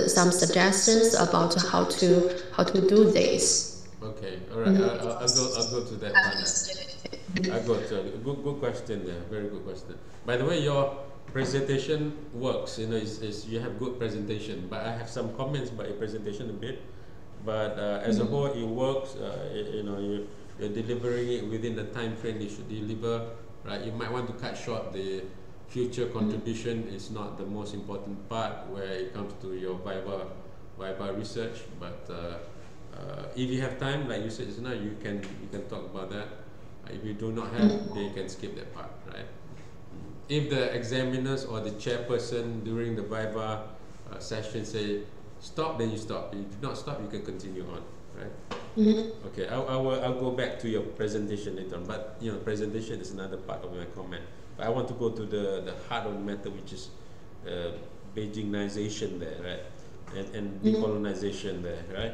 some suggestions about how to do this. Okay, all right. I'll go to that part. I'll go to good question there. Very good question. By the way, your presentation works. You know, you have good presentation. But I have some comments about your presentation a bit. But as a whole, it works. You know, you're delivering it within the time frame you should deliver. Right? You might want to cut short the future contribution is not the most important part where it comes to your Viva research, but if you have time, like you said just now, you can talk about that. If you do not have, then you can skip that part, right? If the examiners or the chairperson during the Viva session say stop, then you stop. If you do not stop, you can continue on, right? Okay, I'll go back to your presentation later on, but you know, presentation is another part of my comment. But I want to go to the heart of the matter, which is Beijingization there, right? And decolonization there, right?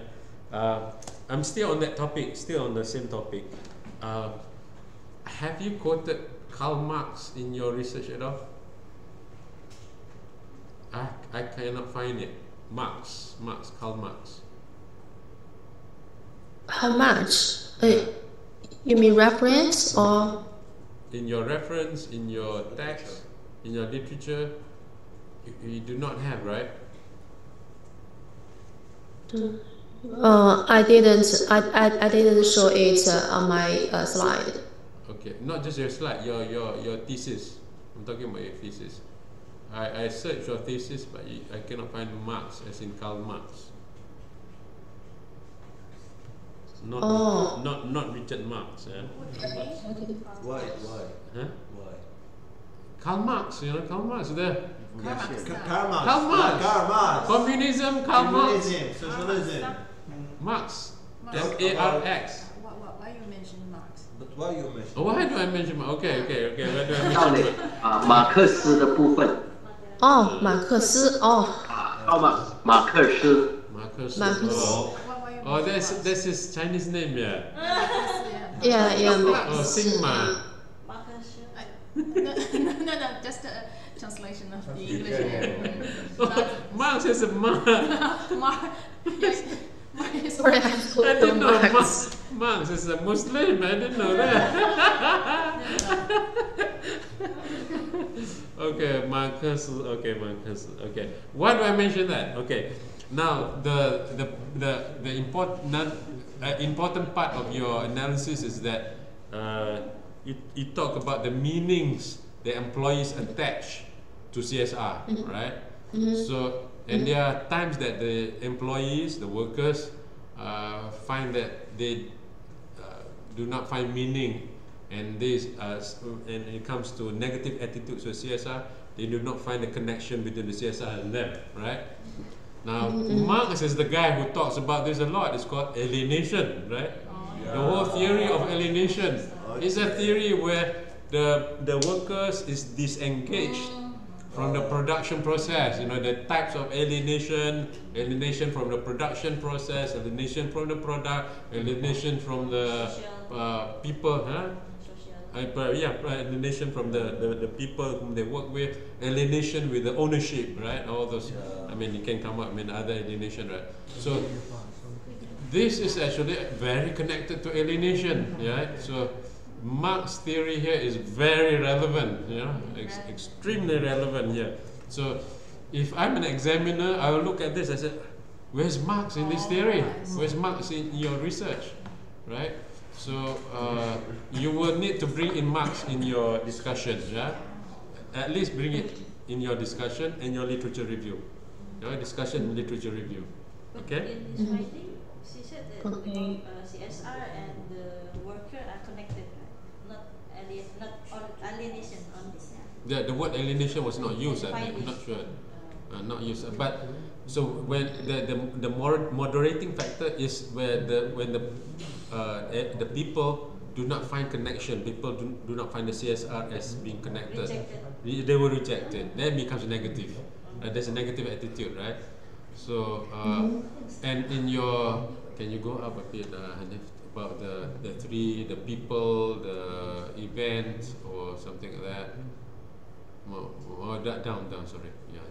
I'm still on that topic, still on the same topic. Have you quoted Karl Marx in your research at all? I cannot find it. Karl Marx. How much? You mean reference or? In your reference, in your text, in your literature, you do not have, right? I didn't show it on my slide. Okay, not just your slide, your thesis. I'm talking about your thesis. I searched your thesis, but I cannot find Marx as in Karl Marx. Not Richard Marx. Why? Huh? Why? Karl Marx, you know Karl Marx there. Karl Marx. Karl Marx. Karl Marx. Communism, Karl Marx. Communism, socialism. Marx. Marx. M-A-R-X. Why you mention Marx? But why you mention? Oh, why do I mention Marx? Okay. Why do I 到 mention 了马克思的部分哦，马克思哦，马克思 Marcus? Marcus. Why you Oh, mention that's his Chinese name, yeah. Marx? yeah, Oh, Sigma. No, just a translation of the English name. Marx is a Marx. Yes, Marx is sorry, I I thought didn't know Marx. Marx is a Muslim. I didn't know that. Okay, Marcus. Okay. Why do I mention that? Okay. Now the important part of your analysis is that you talk about the meanings the employees attach to CSR, right? So, and there are times that the employees, the workers, find that they do not find meaning, and this and it comes to negative attitudes to CSR. They do not find a connection between the CSR and them, right? Now, Marx is the guy who talks about this a lot. It's called alienation, right? Yeah. The whole theory of alienation is a theory where the workers is disengaged from the production process. You know, the types of alienation from the production process, alienation from the product, alienation from the people, alienation from the people whom they work with, alienation with the ownership, right? All those, I mean, you can come up with other alienation, right? So this is actually very connected to alienation, right? So Marx's theory here is very relevant, you know, extremely relevant here. So if I'm an examiner, I will look at this, I said, where's Marx in this theory? Where's Marx in your research, right? So you will need to bring in Marx in your discussion, yeah? At least bring it in your discussion and your literature review. Your discussion and literature review, okay? In his writing, she said that Okay. CSR and the worker are connected, right? Not alienation on this. The word alienation was not used, I'm not sure. Not used, but so when the moderating factor is where when the people do not find connection, people do not find the CSR as being connected. They were rejected. Then becomes negative. There's a negative attitude, right? So and in your, can you go up a bit, Hanif, about the people, the event, or something like that? Down, sorry, yeah,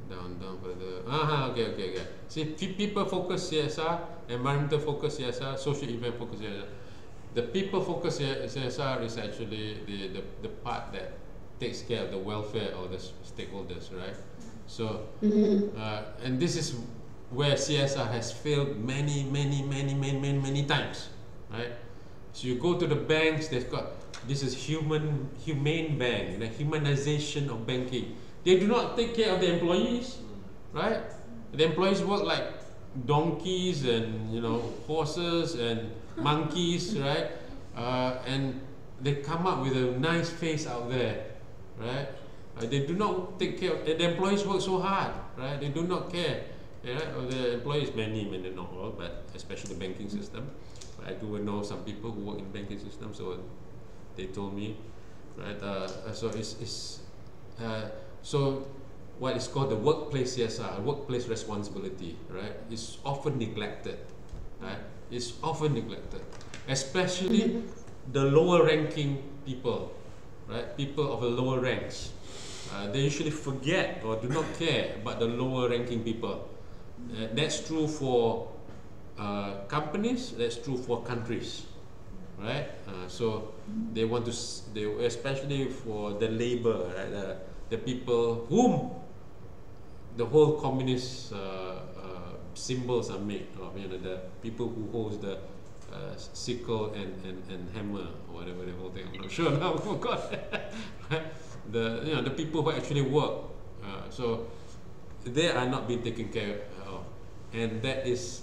down further. Okay. See, people focus CSR, environmental focus CSR, social event focus CSR. The people focus CSR is actually the part that takes care of the welfare of the stakeholders, right? So, and this is where CSR has failed many times, right? So you go to the banks, they've got, this is humane bank, the humanization of banking. They do not take care of the employees, right? The employees work like donkeys and, you know, horses and monkeys, right? And they come up with a nice face out there, right? They do not take care of, the employees work so hard, right? They do not care, right? The employees, many not all, but especially the banking system. I do know some people who work in banking system, so they told me, right? So so what is called the workplace CSR, workplace responsibility, right? Is often neglected, right? It's often neglected, especially the lower ranking people, right? People of the lower ranks. They usually forget or do not care about the lower ranking people. That's true for companies, that's true for countries, right? So they want to, especially for the labor, right? The people whom the whole communist symbols are made of, you know, the people who hold the sickle and hammer or whatever the whole thing. I'm not sure now. I forgot. Right? the people who actually work. So they are not being taken care of, and that is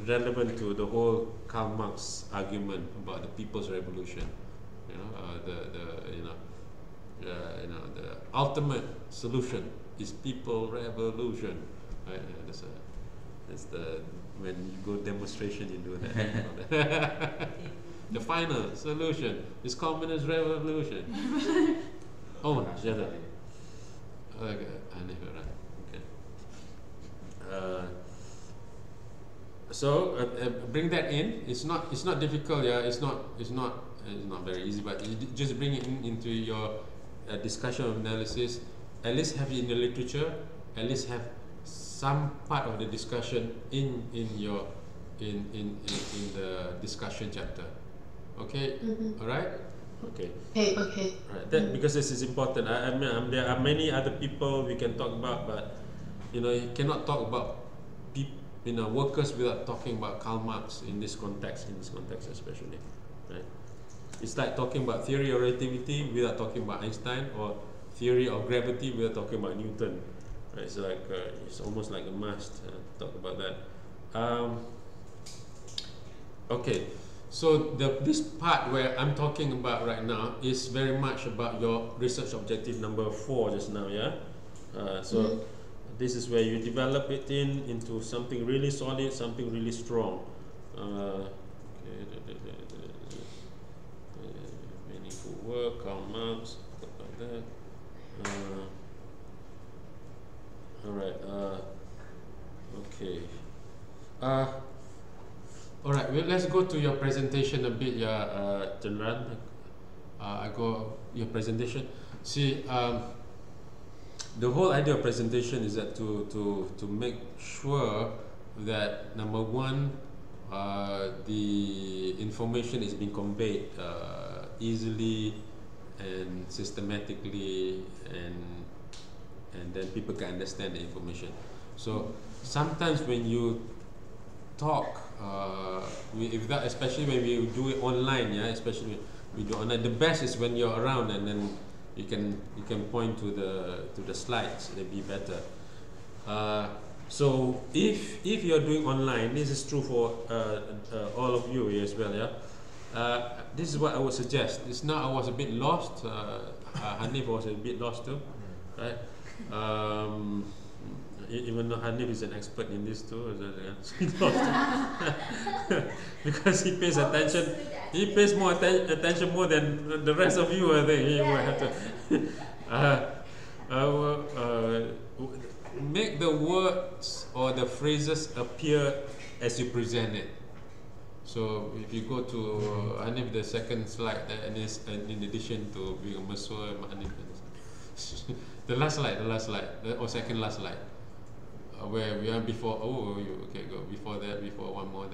relevant to the whole Karl Marx argument about the People's Revolution. The ultimate solution is people revolution. Right? That's the when you go demonstration, you do that. The final solution is communist revolution. Oh, shut up. Okay, I never right. Okay. So bring that in. It's not difficult. Yeah, it's not very easy. But you just bring it into your discussion of analysis. At least have it in the literature. At least have some part of the discussion in the discussion chapter. Okay. All right. Okay. Okay. Right. That because this is important. I mean, there are many other people we can talk about, but you cannot talk about workers without talking about Karl Marx in this context especially. Right. It's like talking about theory of relativity without talking about Einstein, or theory of gravity without talking about Newton. Right. It's like it's almost like a must to talk about that. Okay. So this part where I'm talking about right now is very much about your research objective number 4 just now, yeah. So this is where you develop it into something really solid, something really strong. Meaningful work, Karl Marx, stuff like that. All right. Okay. All right, well, let's go to your presentation a bit, Chenran. I go your presentation. See, the whole idea of presentation is that to make sure that number one, the information is being conveyed easily and systematically, and then people can understand the information. So sometimes when you talk, especially when we do it online, yeah, especially when we do online, the best is when you're around and then you can point to the slides. It'll be better. So if you're doing online, this is true for all of you as well, yeah. This is what I would suggest. It's now I was a bit lost. Hanif was a bit lost too, right? Even though Hanif is an expert in this too, because he pays attention. He pays more attention more than the rest of you. I think he will have to make the words or the phrases appear as you present it. So if you go to Hanif, the second slide, and in addition to being a Mesua, Hanif, the last slide, or second last slide. Where we are before, okay, go before that, before one more,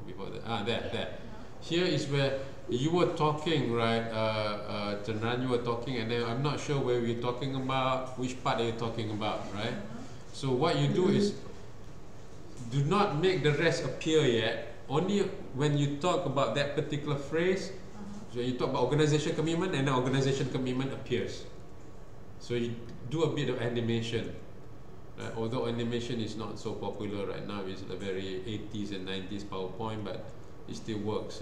before that. There. Here is where you were talking, right? Chenran, you were talking, and then I'm not sure where we're talking about, which part are you talking about, right? So what you do is, do not make the rest appear yet. Only when you talk about that particular phrase, so you talk about organization commitment, and the organization commitment appears. So you do a bit of animation. Although animation is not so popular right now, it's a very 80s and 90s PowerPoint, but it still works.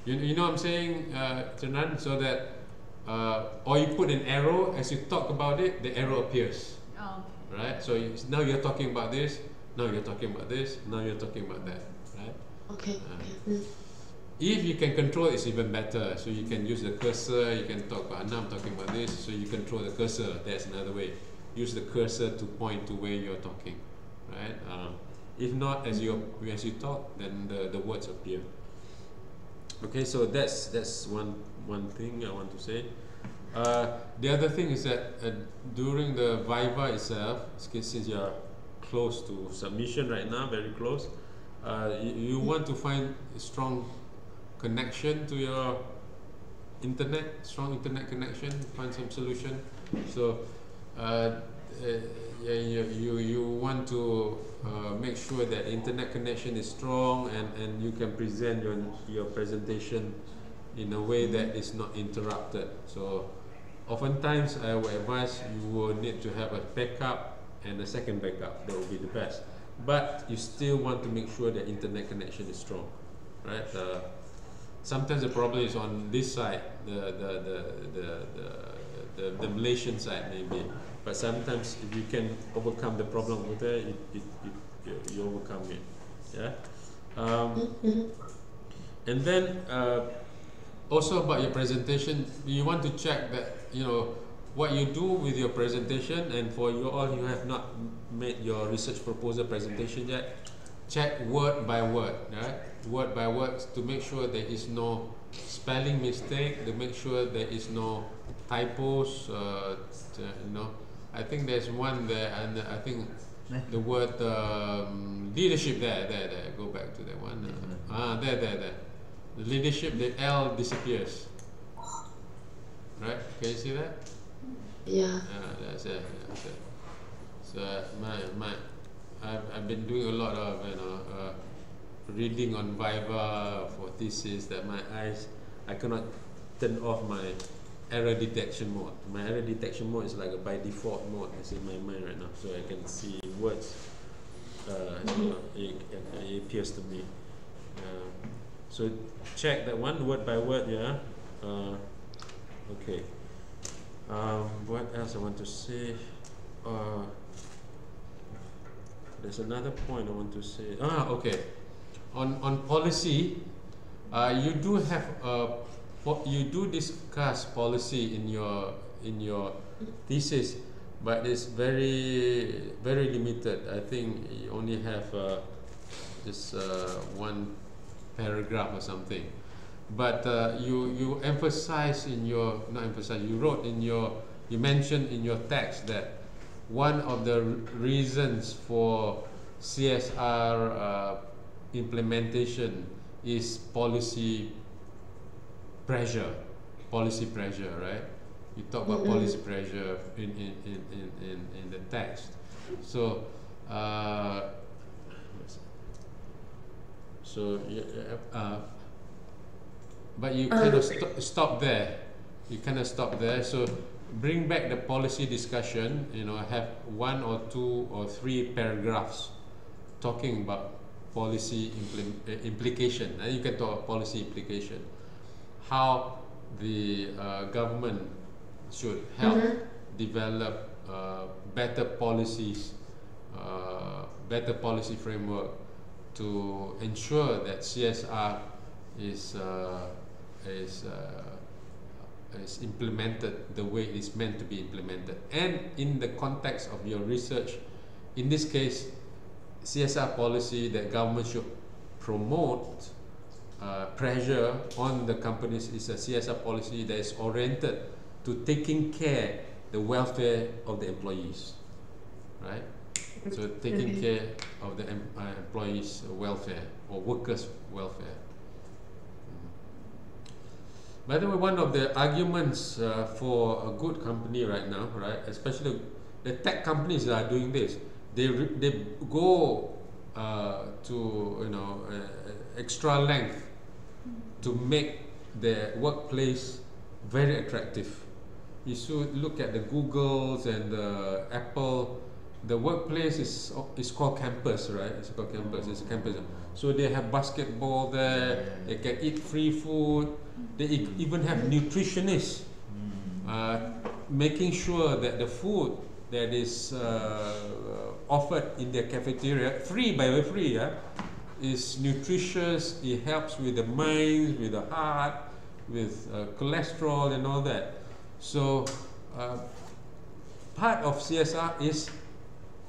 you know what I'm saying, Chenran? So that, or you put an arrow as you talk about it, the arrow appears. Oh, okay. Right? So now you're talking about this, now you're talking about this, now you're talking about that. Right? Okay. If you can control it, it's even better. So you can use the cursor, you can talk about, now I'm talking about this, so you control the cursor. That's another way. Use the cursor to point to where you're talking, right? If not, as you talk, then the words appear. Okay, so that's one thing I want to say. The other thing is that during the Viva itself, since you're close to submission right now, very close, you want to find a strong connection to your strong internet connection, find some solution. So you want to make sure that internet connection is strong, and you can present your presentation in a way that is not interrupted. So oftentimes I would advise you will need to have a backup and a second backup. That would be the best. But you still want to make sure the internet connection is strong, right? Sometimes the problem is on this side, the Malaysian side maybe. But sometimes if you can overcome the problem over there, you overcome it. Yeah. And then also about your presentation, you want to check that what you do with your presentation, and for you all you have not made your research proposal presentation yet, check word by word, right? Word by word, to make sure there is no spelling mistake, to make sure there is no typos. I think there's one there, and I think the word leadership there. Go back to that one. There. The leadership, the L disappears. Right? Can you see that? Yeah. That's it. So I've been doing a lot of reading on Viva for thesis, that my eyes, I cannot turn off my error detection mode. My error detection mode is like a by default mode. It's in my mind right now, so I can see words. It appears to me. So check that one word by word, yeah. Okay. What else I want to say? There's another point I want to say. Okay. On policy, you do have you do discuss policy in your thesis, but it's very limited. I think you only have just one paragraph or something. But you emphasize in your, not emphasize, you mentioned in your text that one of the reasons for CSR implementation is policy pressure, right? You talk about policy pressure in the text. So but you kind of stop there. You kind of stop there. So bring back the policy discussion. Have 1 or 2 or 3 paragraphs talking about policy implication. And you can talk about policy implication. How the government should help develop better policies, better policy framework to ensure that CSR is implemented the way it is meant to be implemented, and in the context of your research. In this case, CSR policy that government should promote pressure on the companies is a CSR policy that is oriented to taking care the welfare of the employees, right? So taking care of the employees' welfare or workers' welfare. By the way, one of the arguments for a good company right now, right, especially the tech companies that are doing this, they go to extra length to make their workplace very attractive. You should look at the Googles and the Apple. The workplace is called campus, right? It's called campus. It's a campus. So they have basketball there. They can eat free food. They even have nutritionists making sure that the food that is offered in their cafeteria, free, by the way, free, is nutritious. It helps with the mind, with the heart, with cholesterol and all that. So part of CSR is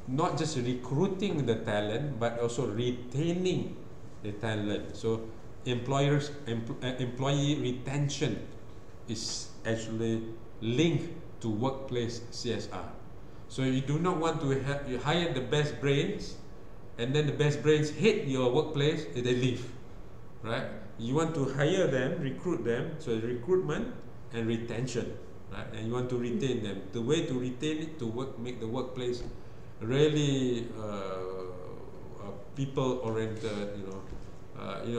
not just recruiting the talent, but also retaining the talent. So employee retention is actually linked to workplace CSR. So you do not want to you hire the best brains, and then the best brains hate your workplace and they leave, right? You want to hire them, recruit them. So recruitment and retention, right? And you want to retain them. The way to retain it, to make the workplace really people oriented.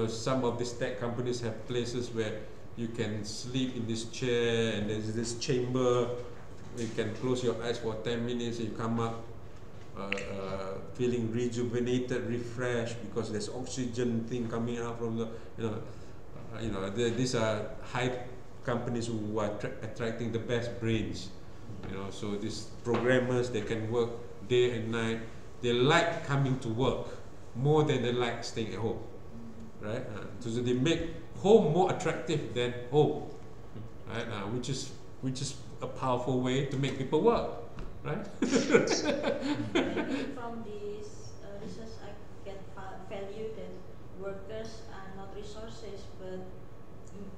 Some of these tech companies have places where you can sleep in this chair, and there's this chamber. You can close your eyes for 10 minutes, and you come up feeling rejuvenated, refreshed, because there's oxygen thing coming out from the, these are high companies who are attracting the best brains. So these programmers, they can work day and night. They like coming to work more than they like staying at home, right? So they make home more attractive than home, right? Which is a powerful way to make people work, right? From this research, I get value that workers are not resources but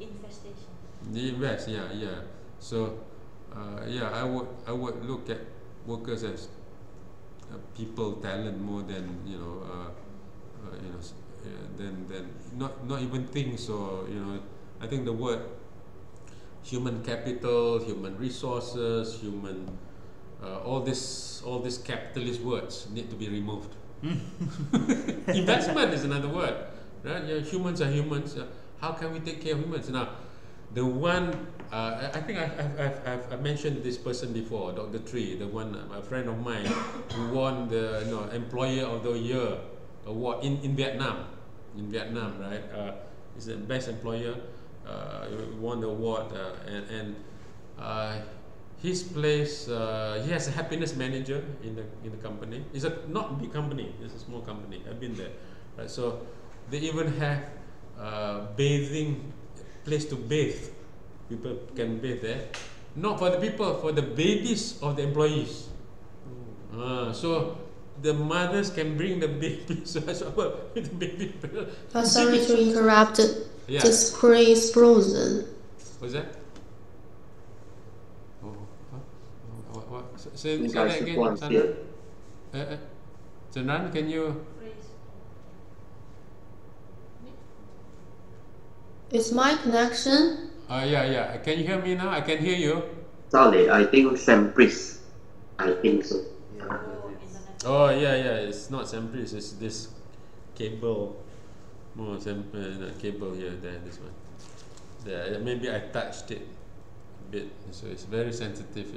infestation. They invest, yeah. So, I would look at workers as people, talent more than than not even things, or I think the word human capital, human resources, human all these capitalist words need to be removed. Investment is another word, right? Humans are humans. How can we take care of humans? Now, the one I think I've mentioned this person before, Dr. Tree, the one, a friend of mine who won the Employer of the Year award in Vietnam. In Vietnam, right? He's the best employer. Won the award, and his place. He has a happiness manager in the company. It's not big company. It's a small company. I've been there, right? So they even have bathing place to bathe. People can bathe there. Not for the people, for the babies of the employees. So the mothers can bring the babies with the baby. Sorry to interrupt. Yeah. The screen is frozen. What's that? What? Say that again, Chenran. Chenran, can you? Is my connection? Yeah. Can you hear me now? I can hear you. Sorry, I think Sampris. I think so. Oh yeah. It's not Sampris. It's this cable. More cable here. There, this one. There. Maybe I touched it a bit, so it's very sensitive.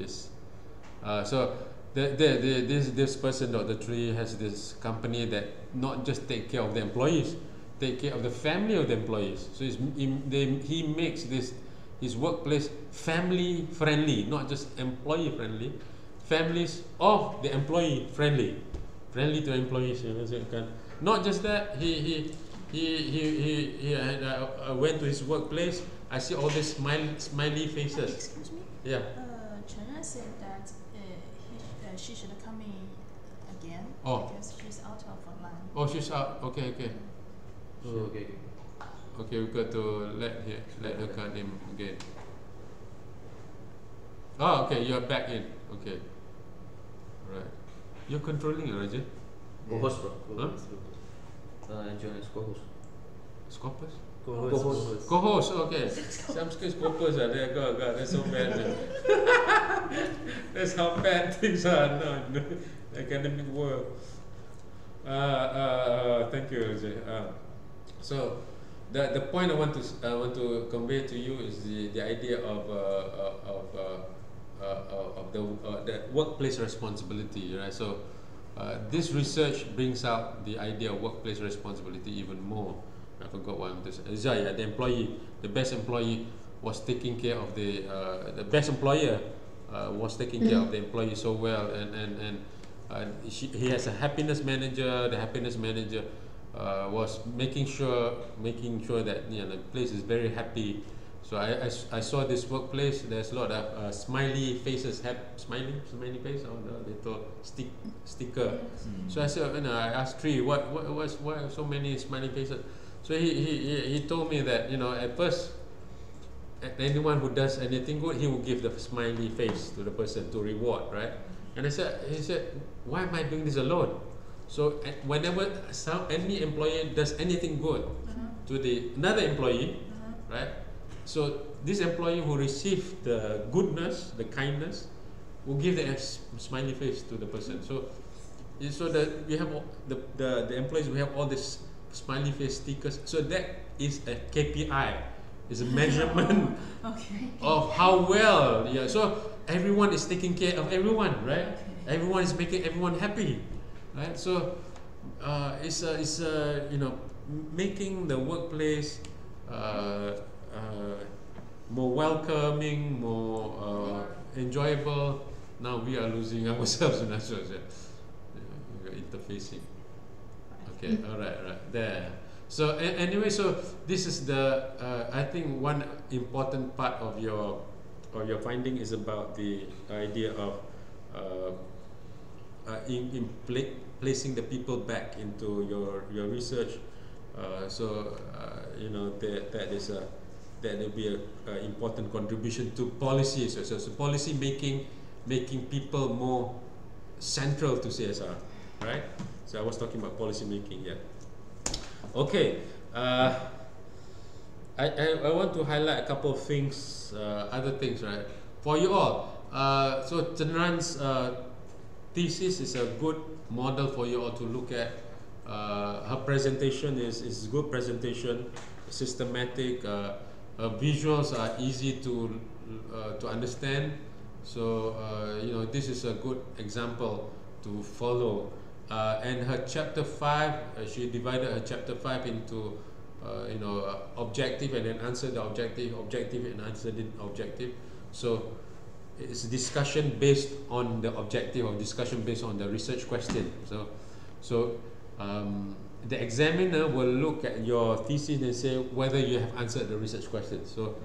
So this person, Dr. Tree, has this company that not just take care of the employees, take care of the family of the employees. So he makes his workplace family friendly, not just employee friendly. Families of the employee friendly to employees. Not just that, he went to his workplace. I see all these smiley faces. Excuse me? Yeah. Chenran said that she should come in again because she's out of line. Oh, she's out. Okay. Okay, we got to let her come in again. Oh, okay, you're back in. Okay. Right. You're controlling it, Raja? Co-host, bro. Join as co-host. Scopus? Co-host. Co-host, okay. Some skills scopus are there. God, that's so bad. That's how bad things are now in the academic world. Thank you, Raja. So the point I want to convey to you is the idea of the workplace responsibility, right? So this research brings out the idea of workplace responsibility even more. I forgot what I want to say. The best employee was taking care of the best employer was taking care of the employee so well, and he has a happiness manager. The happiness manager was making sure that the place is very happy. So I saw this workplace. There's a lot of smiley faces. Smiley face on the little sticker. So I said, I asked Tree, why so many smiley faces? So he told me that at first, anyone who does anything good, he will give the smiley face to the person to reward, right? And he said, why am I doing this alone? So whenever any employee does anything good to another employee, right? So this employee who received the goodness, the kindness, will give the smiley face to the person. So that we have the employees, we have all these smiley face stickers. So that is a KPI. It's a measurement Okay. of how well. Yeah. So everyone is taking care of everyone, right? Okay. Everyone is making everyone happy, right? So it's you know, making the workplace more welcoming, more enjoyable. Now we are losing ourselves in ourselves. Yeah. We are interfacing. Okay, all right, there. So anyway, so this is the I think one important part of your finding is about the idea of placing the people back into your research. You know, that will be a important contribution to policy. So policy making people more central to CSR, right? So I was talking about policy making, yeah. Okay, I want to highlight a couple of things, other things, right? For you all, so Chenran's thesis is a good model for you all to look at. Her presentation is good presentation, systematic. Her visuals are easy to understand. So you know, this is a good example to follow. And her chapter 5, she divided her chapter 5 into you know, objective and then answer the objective, objective and answer the objective. So it's discussion based on the objective or discussion based on the research question. So the examiner will look at your thesis and say whether you have answered the research question. So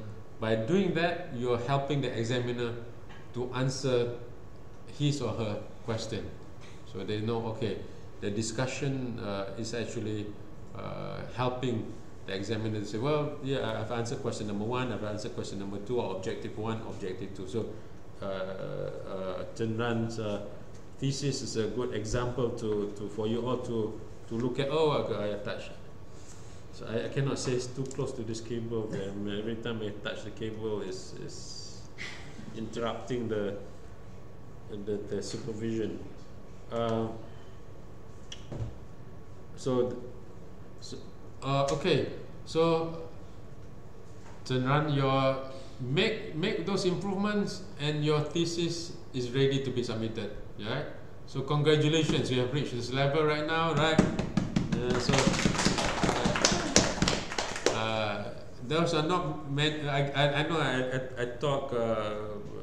by doing that, you're helping the examiner to answer his or her question. So they know, okay, the discussion is actually helping the examiner to say, well, yeah, I've answered question number 1, I've answered question number 2, or objective 1, objective 2. So Chenran's thesis is a good example for you all to look at. Oh, I touched. So I cannot say it's too close to this cable. Every time I touch the cable, is interrupting the supervision. Okay. So Chenran, make those improvements, and your thesis is ready to be submitted. Yeah. So congratulations, you have reached this level right now, right? Those are not meant. I know I talk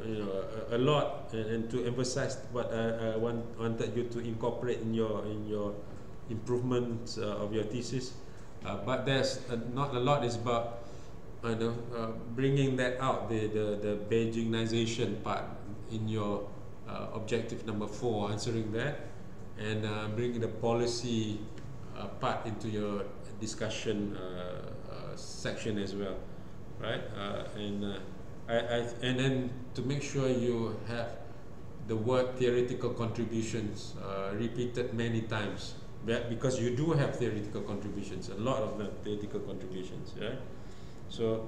you know, a lot and to emphasize what I wanted you to incorporate in your improvement of your thesis, but there's not a lot. Is about bringing that out, the Beijingization part in your objective number 4, answering that, and bringing the policy part into your discussion section as well, right? And then to make sure you have the word theoretical contributions repeated many times, because you do have theoretical contributions, a lot of theoretical contributions, right? So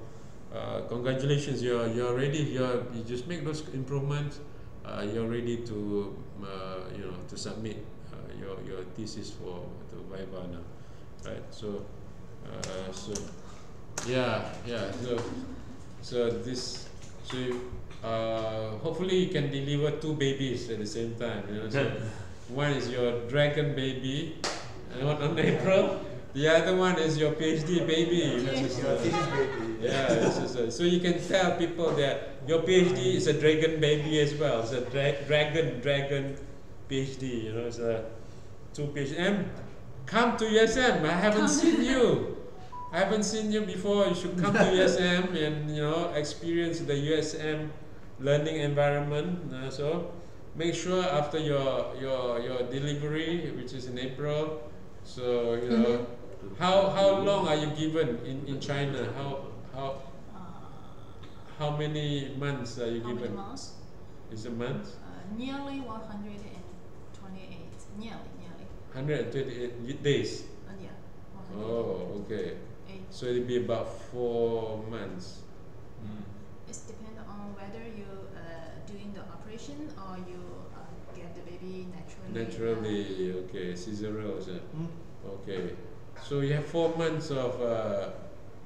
congratulations, you're ready. You just make those improvements. You're ready to you know, to submit your thesis to Viva now, right? So hopefully you can deliver 2 babies at the same time. You know, so one is your dragon baby, on April. The other one is your PhD baby. Yeah, so you can tell people that your PhD is a dragon baby as well. It's a dragon PhD. You know, it's a 2 PhD. And come to USM. I haven't seen you. I haven't seen you before. You should come to USM and, you know, experience the USM learning environment. So make sure after your delivery, which is in April. So you know, how long are you given in China? How many months are you given? How many months? Is a month? Nearly 128. Nearly. 128 days. Yeah. Oh, okay. 8. So it'll be about 4 months. It depends on whether you doing the operation or you get the baby naturally. Okay. Caesarean. Okay. So you have 4 months of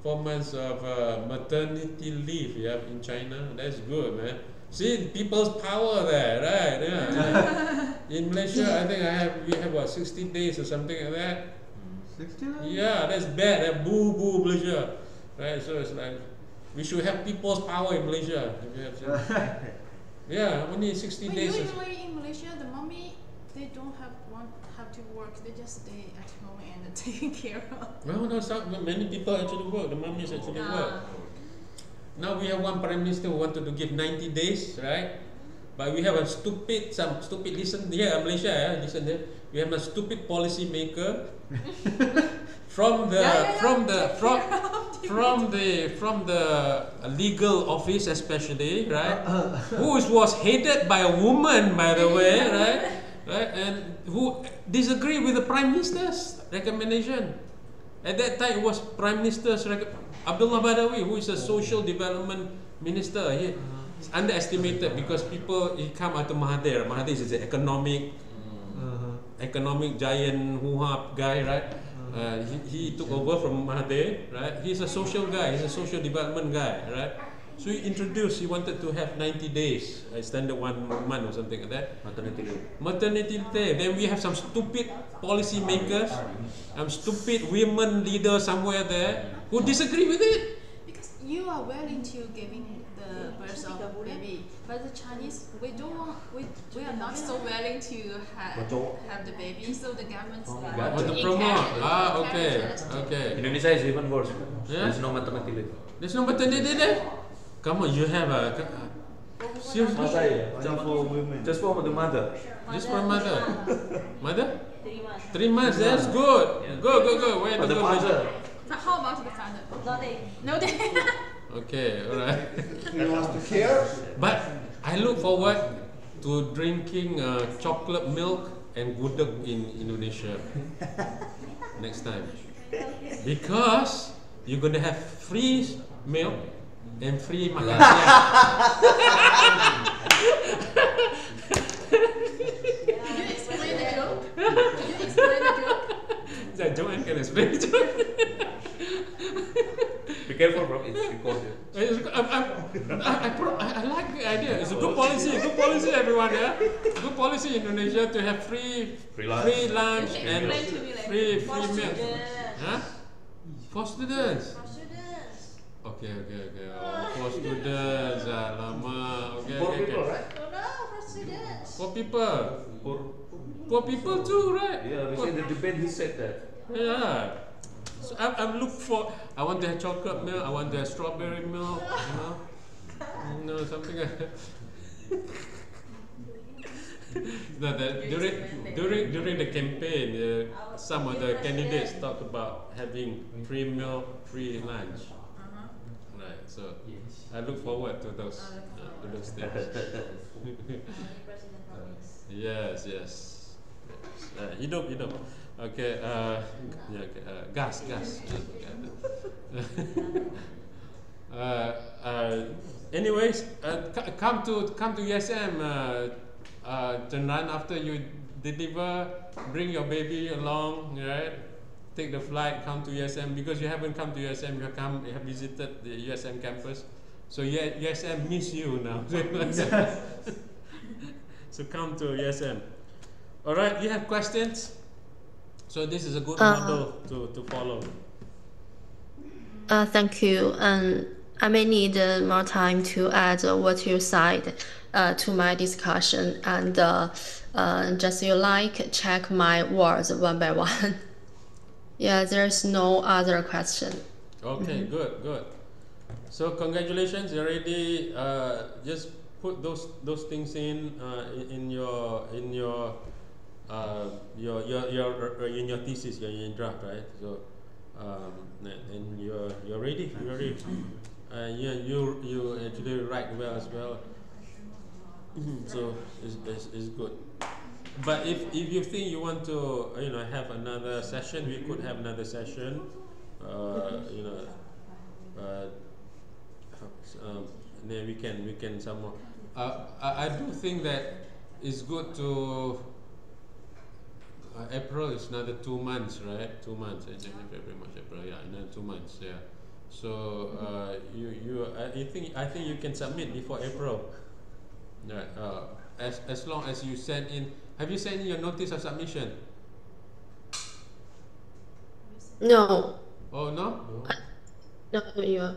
4 months of maternity leave. Yeah, in China, that's good, man. See, people's power there, right? Yeah. In Malaysia, I think we have what 60 days or something like that. 60? Yeah, that's bad. Boo boo Malaysia, right? So it's like we should have people's power in Malaysia. Yeah, only 60 But days. usually in Malaysia, the mommy they don't have to work. They just stay at home and take care of. No, many people actually work. The mummies actually work. Now we have one prime minister who wanted to give 90 days, right? But we have some stupid. Listen here, Malaysia. Listen here. We have a stupid policy maker from the legal office, especially, right? Who was headed by a woman, by the way, right? Right, and who disagree with the Prime Minister's recommendation. At that time, it was Prime Minister's Abdullah Badawi, who is a social development minister. He is underestimated because people he come after Mahathir. Mahathir is an economic giant, hoo-ha guy, right? He took over from Mahathir, right? He's a social guy. He's a social development guy, right? So he wanted to have 90 days, standard 1 month or something like that. Maternity leave. Then we have some stupid policy makers, stupid women leaders somewhere there who disagree with it. Because you are willing to giving the birth of baby, but the Chinese we are not so willing to have the baby. So the government's Want to promote? Okay. Indonesia is even worse. Yeah? There's no maternity leave. There's no maternity leave. Come on, you have a seriously? Just for women. Just for the mother. Just for mother. Mother? 3 months. 3 months. That's good. Good. Where to For the go? father. How about the father? No, they. Okay, alright. He wants to care. But I look forward to drinking chocolate milk and gudeg in Indonesia next time, because you're gonna have free milk and free makan siang. Did you explain the joke? That Joanne can explain the joke. Be careful, bro. It's recorded. I like the idea. It's a good policy. Good policy, everyone. Yeah, good policy in Indonesia to have free lunch and free milk. Huh? For students. Okay. For students, lama. Okay. Right? No, for students. For people. For people too, right? Yeah, in the debate he said that. Yeah. So I'm looking for. I want to have chocolate milk. I want to have strawberry milk. Something like that. No, during the campaign, some of the candidates talked about having free milk, free lunch. Right. So I look forward to those things. Yes. Hidup. Okay. Gas. Anyways, come to USM, Chenran. After you deliver, bring your baby along, right? Take the flight, come to USM, because you haven't come to USM. You have visited the USM campus, so USM miss you now. So come to USM. All right, you have questions? So this is a good model to follow. Thank you. And I may need more time to add what you said to my discussion. And just check my words one by one. Yeah, there's no other question. Okay, good. So congratulations, you already just put those things in your thesis, your draft, right? So and you're ready. You actually write well as well. So it's good. But if you think you want to have another session, we could have another session. Then we can some more. I do think that it's good to April is another 2 months, right? 2 months, January, February, March, April. Yeah, another 2 months. Yeah. So I think you can submit before April. Yeah. As long as you send in. Have you sent in your notice of submission? No. Oh no. No, you.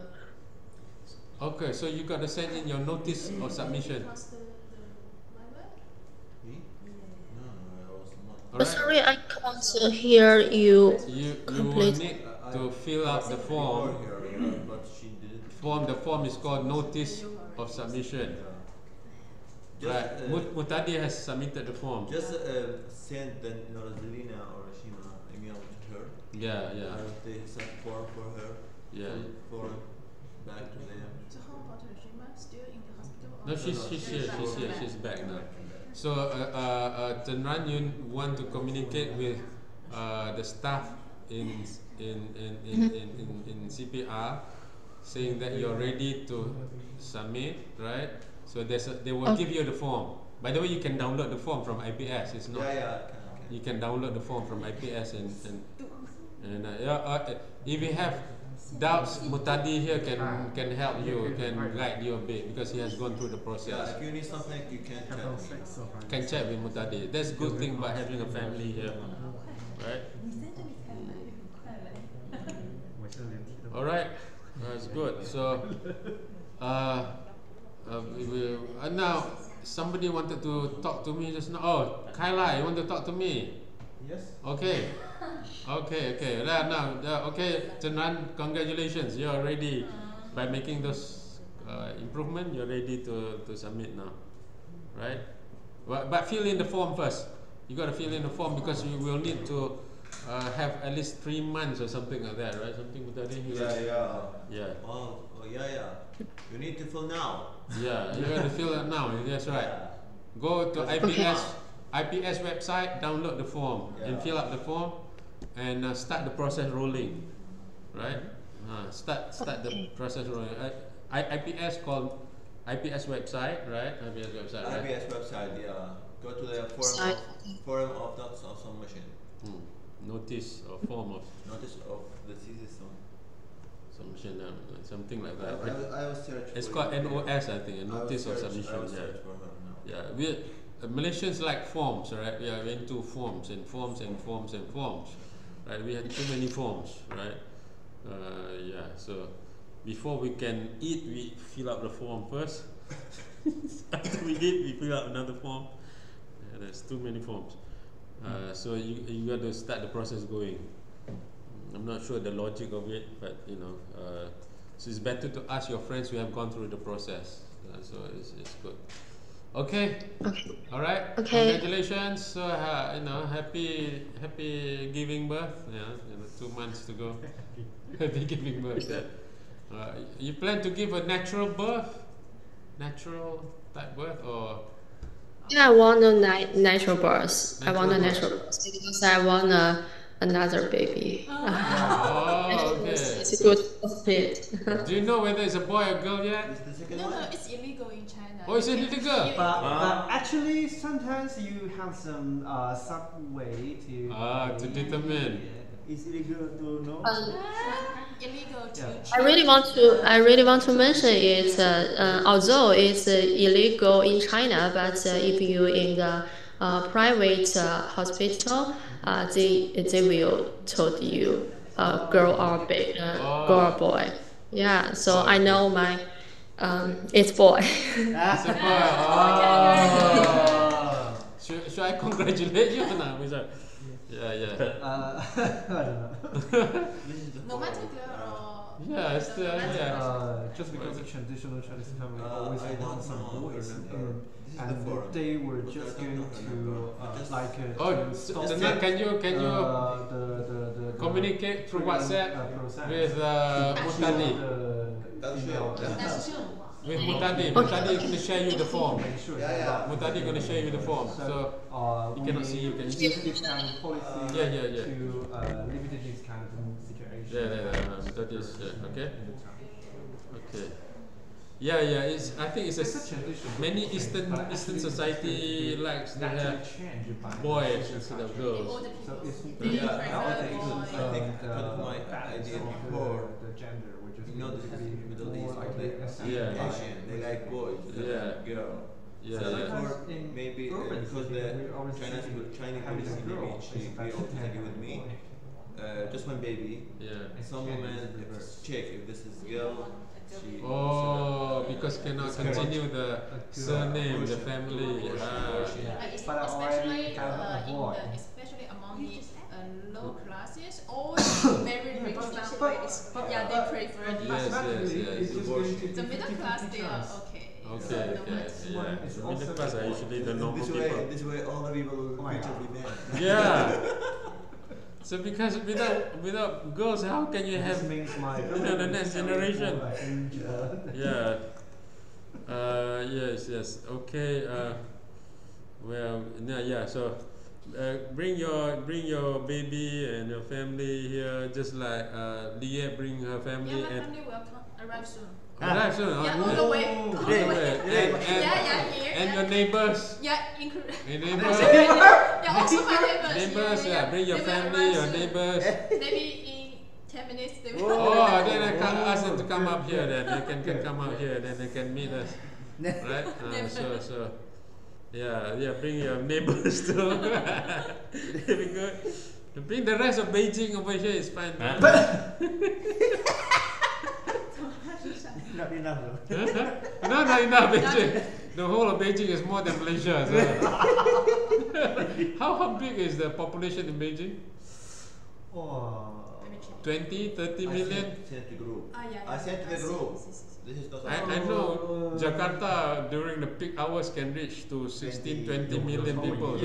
Okay, so you got to send in your notice of submission. Me? No, I was not. Alright. Sorry, I can't hear you. You will Complete. need to fill out the form. But she didn't. The form is called notice of submission. Right. Mutadi has submitted the form. Just send the Norazilina or Shima email to her. Yeah, yeah, They sent form for her. yeah. For back to them. So how about Rashima? Still in the hospital? No, she's here. She's back now. So, Chenran, you want to communicate with the staff in CPR, saying that you're ready to submit, right? So they will give you the form. By the way, you can download the form from IPS. It's not. Yeah. You can download the form from IPS and if you have doubts, Mutadi here can help you, can guide you a bit because he has gone through the process. Yeah, if you need something, you can chat with me. Can chat with Mutadi. That's a good thing about having a family here, right? Alright, that's good. So, now somebody wanted to talk to me just now. Oh, Kaila, you want to talk to me? Yes. Okay. Okay, Chenran, congratulations. You are ready. By making those improvement, you're ready to submit now, right? But fill in the form first. You got to fill in the form because you will need to have at least 3 months or something like that, right? Something with that. Yeah. Oh, yeah. You need to fill now. Yeah, you got to fill it now. That's right. Go to IPS website, download the form, and fill up the form, and start the process rolling, right? Start the process rolling. IPS called IPS website, right? IPS website, right? IPS website, yeah. Go to the forum of notice of submission. Notice or form of Notice of the thesis submission, something like that. I will search. It's called NOS, I think, a notice of submission. I will search for her now. Yeah, Malaysians like forms, right? We are into forms and forms and forms and forms, right? We have too many forms, right? So before we can eat, we fill out the form first. After we eat, we fill out another form. There's too many forms. So you got to start the process going. I'm not sure the logic of it, but so it's better to ask your friends who have gone through the process. So it's good. Okay. All right. Okay. Congratulations. So happy giving birth. 2 months to go. Happy giving birth. You plan to give a natural birth, natural type birth, or? Yeah, I want a natural birth. I want a natural birth because I want another baby. Oh, okay. It's a good fit. Do you know whether it's a boy or girl yet? No, it's illegal in China. Oh, it's illegal. But actually, sometimes you have some way to determine. It's illegal to know. Illegal to. I really want to mention it. Although it's illegal in China, but if you in the private hospital, they will told you girl or boy. Yeah, so I know my it's boy. It's a boy. Oh. Should I congratulate you now? Yeah. I don't know. No matter girl or. Yeah, it's Just because the traditional Chinese family always want some boys, and forum. they were just going to so then can you communicate through WhatsApp with Mutadi? With Mutadi. Mutadi is going to share you the form. Mutadi is going to share you the form. So you cannot see you. Can you? Use this kind of policy Yeah. to limit this kind of situation. Yeah. Mutadi is okay. Okay. Yeah. I think it's many Eastern society likes to have boys instead of girls. So it's Nowadays, I think my idea before gender, which is No, this is Middle East. like Yeah. Asian. They like boys. They like girl. Yeah, So yeah. for maybe because the Chinese policy maybe she agree or disagree with me. Just one baby. Yeah. Some women if it's check if this is girl. She Oh, because cannot continue the surname, the family. Especially especially among the low classes or very rich families. Yeah, they prefer Yes, this. yes, yes. The middle class, they are okay. Okay, okay, yeah. The middle class are usually the normal people. This way all the people will be men. Yeah. So because without girls, how can you have the next generation? Yeah. Yes, yes. Okay. Well, yeah. So bring your baby and your family here, just like Leah bring her family. Yeah, my and family will arrive soon. arrive soon. Yeah, all the way. And your neighbors. Yeah, including. Neighbors. Yeah, also my neighbors. Neighbors, yeah. Bring your They will family, arrive your soon. neighbors. Maybe in 10 minutes they will. Oh, then I can ask them to come up here. Then they can come up here. Then they can meet us, right? So, yeah. Bring your neighbors too. Very good. Bring the rest of Beijing over here is fine. Not enough. No, not enough. Beijing. The whole of Beijing is more than Malaysia. So. How big is the population in Beijing? 20, 30 million? I sent to the group. Yeah. I sent to the group. This is not I know Jakarta during the peak hours can reach to 16, 20 million people.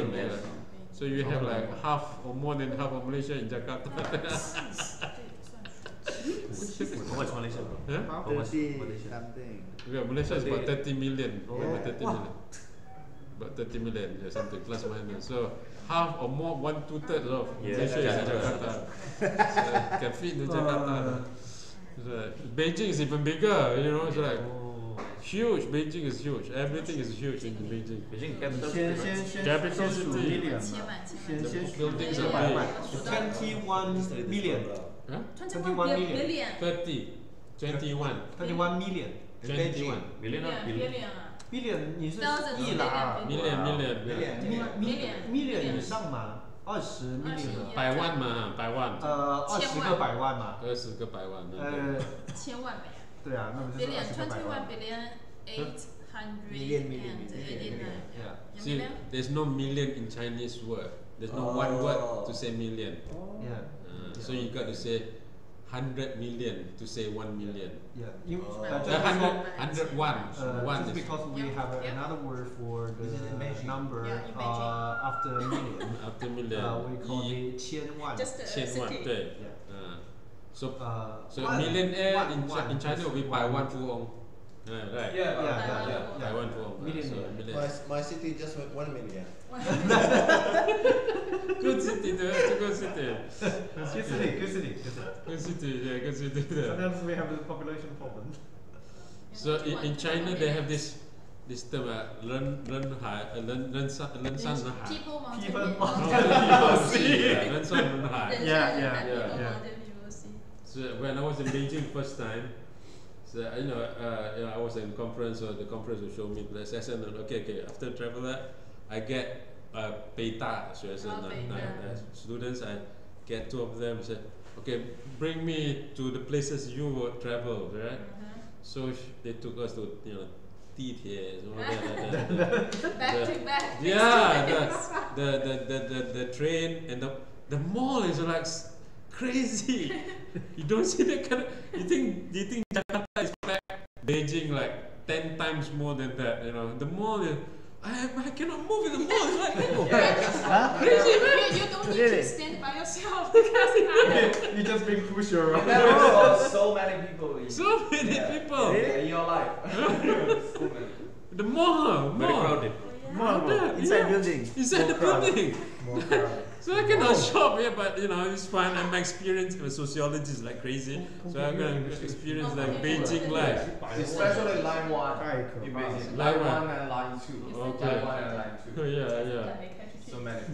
So you have like half or more than half of Malaysia in Jakarta. How much Malaysia? Huh? How much 30 Malaysia? something. Yeah, Malaysia is about 30 million. About 30 Wow. million. About 30 million, yeah, something plus minus. So half or more, 1/2 of Malaysia is in Jakarta. So can fit into Jakarta. So Beijing is even bigger, you know. It's like huge. Beijing is huge. Everything is huge in Beijing. Beijing capital 先 city. Capital 数 city. million 千万千万。 先 Buildings 数 are big. 21 million Huh? 21 billion. 30, 21, 21 million 21. Million or billion? Billion 啊。 billion 你是 Thousands 亿啦 Million. million 以上嘛20 million 百万嘛，百万。 20个百万嘛20个百万。千万美元。对啊那不就是 Billion, 20个百万 21 billion, 889 Yeah. See, million. there's no million in Chinese word. There's no one word to say million. yeah So you got to say 100 million to say 1 million. yeah 101. One just is because we have another word for This is in the Beijing. number Yeah, in Beijing. after million after million. we call it 千万 Just a 千万 city. 对。 yeah So one- millionaire in one- in China will be 百万富翁. Right. yeah 百万富翁. Millionaire. My city just went 1 million. Good city, good city. good city Good city, yeah, good city. sometimes we have the population problem So in China they have this term 人山人海. People mountain People people 人山人海. Yeah. People see. So when I was in Beijing first time, so I was in conference, so the conference will show me the session. And okay, after travel that, I get 北大学生 students. I get 2 of them. Said, okay, bring me to the places you would travel, right? So they took us to地铁, Back to back. yeah, the train and the mall is like crazy. You don't see that kind of. You think Jakarta is packed? Beijing like 10 times more than that. The mall is. I cannot move in the mall. It's like crazy, man. You don't need to stand by yourself because you just bring pusher around Never saw so many people in So many people. in your life. So many. The mall. Very crowded. Crowded, Inside yeah. building. Inside the building. More crowded. So I cannot shop here, but it's fine. I'm experiencing sociology is like crazy. So I'm gonna experience like Beijing life. Especially line 1 太 in 可怕了 Beijing. Line Line one. 1 and line 2. Okay. Line 1 and line 2. Yeah. So many.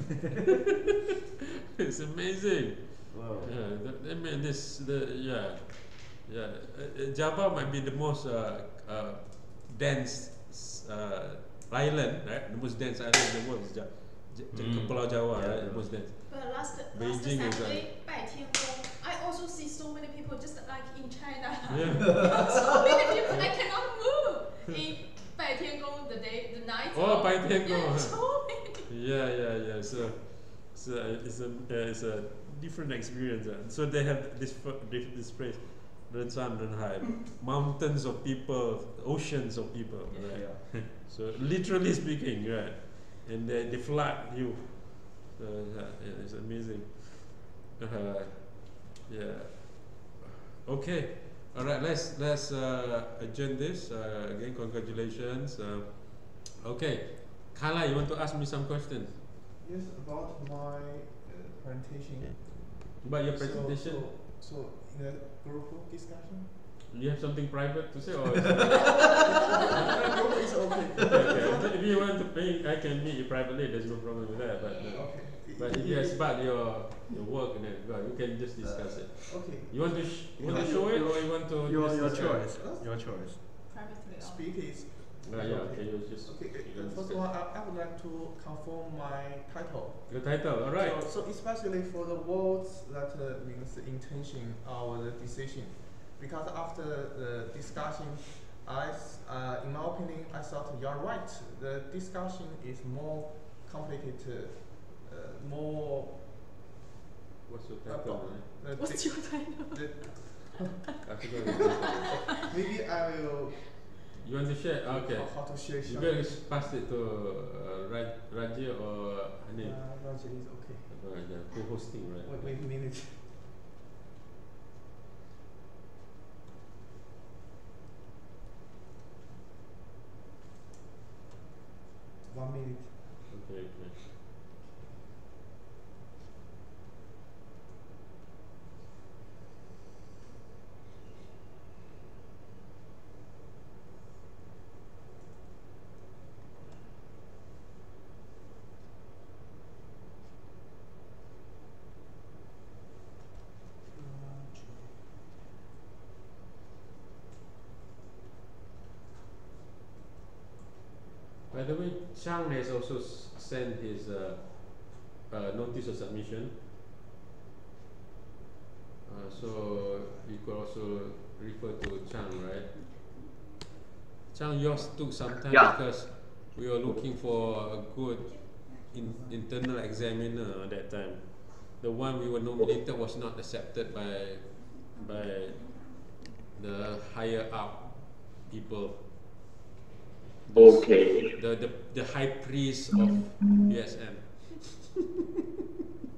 It's amazing. Wow. Yeah, I mean Java might be the most dense island, right? The most dense island in the world is Pulau Jawa, right? The most dense. But last Beijing is Saturday, I also see so many people just like in China. Yeah. So many people, I cannot move in Baitiangong the night. Oh, Baitiangong. Yeah, so many. Yeah. So it's a different experience. So they have this place, mountains of people, oceans of people, right? Yeah. So literally speaking, right? And they flood you. So it's amazing. Okay. All right. Let's adjourn this. Again, congratulations. Okay. Carla, you want to ask me some questions? Yes, about my presentation. About your presentation? So in a group discussion? You have something private to say, or Group is okay. okay. If you want to pay, I can meet you privately. There's no problem with that. But Okay. but if you about your work and that, you can just discuss it. Okay. You want to show it, or you want to Your just choice. Your choice. Privately. Speak is. Okay. You just. Okay. you First of all, I would like to confirm my title. Your title, all right. So especially for the words that means the intention or the decision, because after the discussion, in my opinion, I thought you're right. The discussion is more complicated, more. What's your title? What's your title? I forgot. Maybe I will. You want to share? Okay. How to share? You can pass it to Raja or Hanif. Raja is okay. Raja, co-hosting, right? Wait a minute. One minute. Okay. By the way, Chang has also sent his notice of submission. So you could also refer to Chang, right? Chang, yours took some time because we were looking for a good internal examiner at that time. The one we were nominated was not accepted by the higher up people. Okay. The high priest of USM.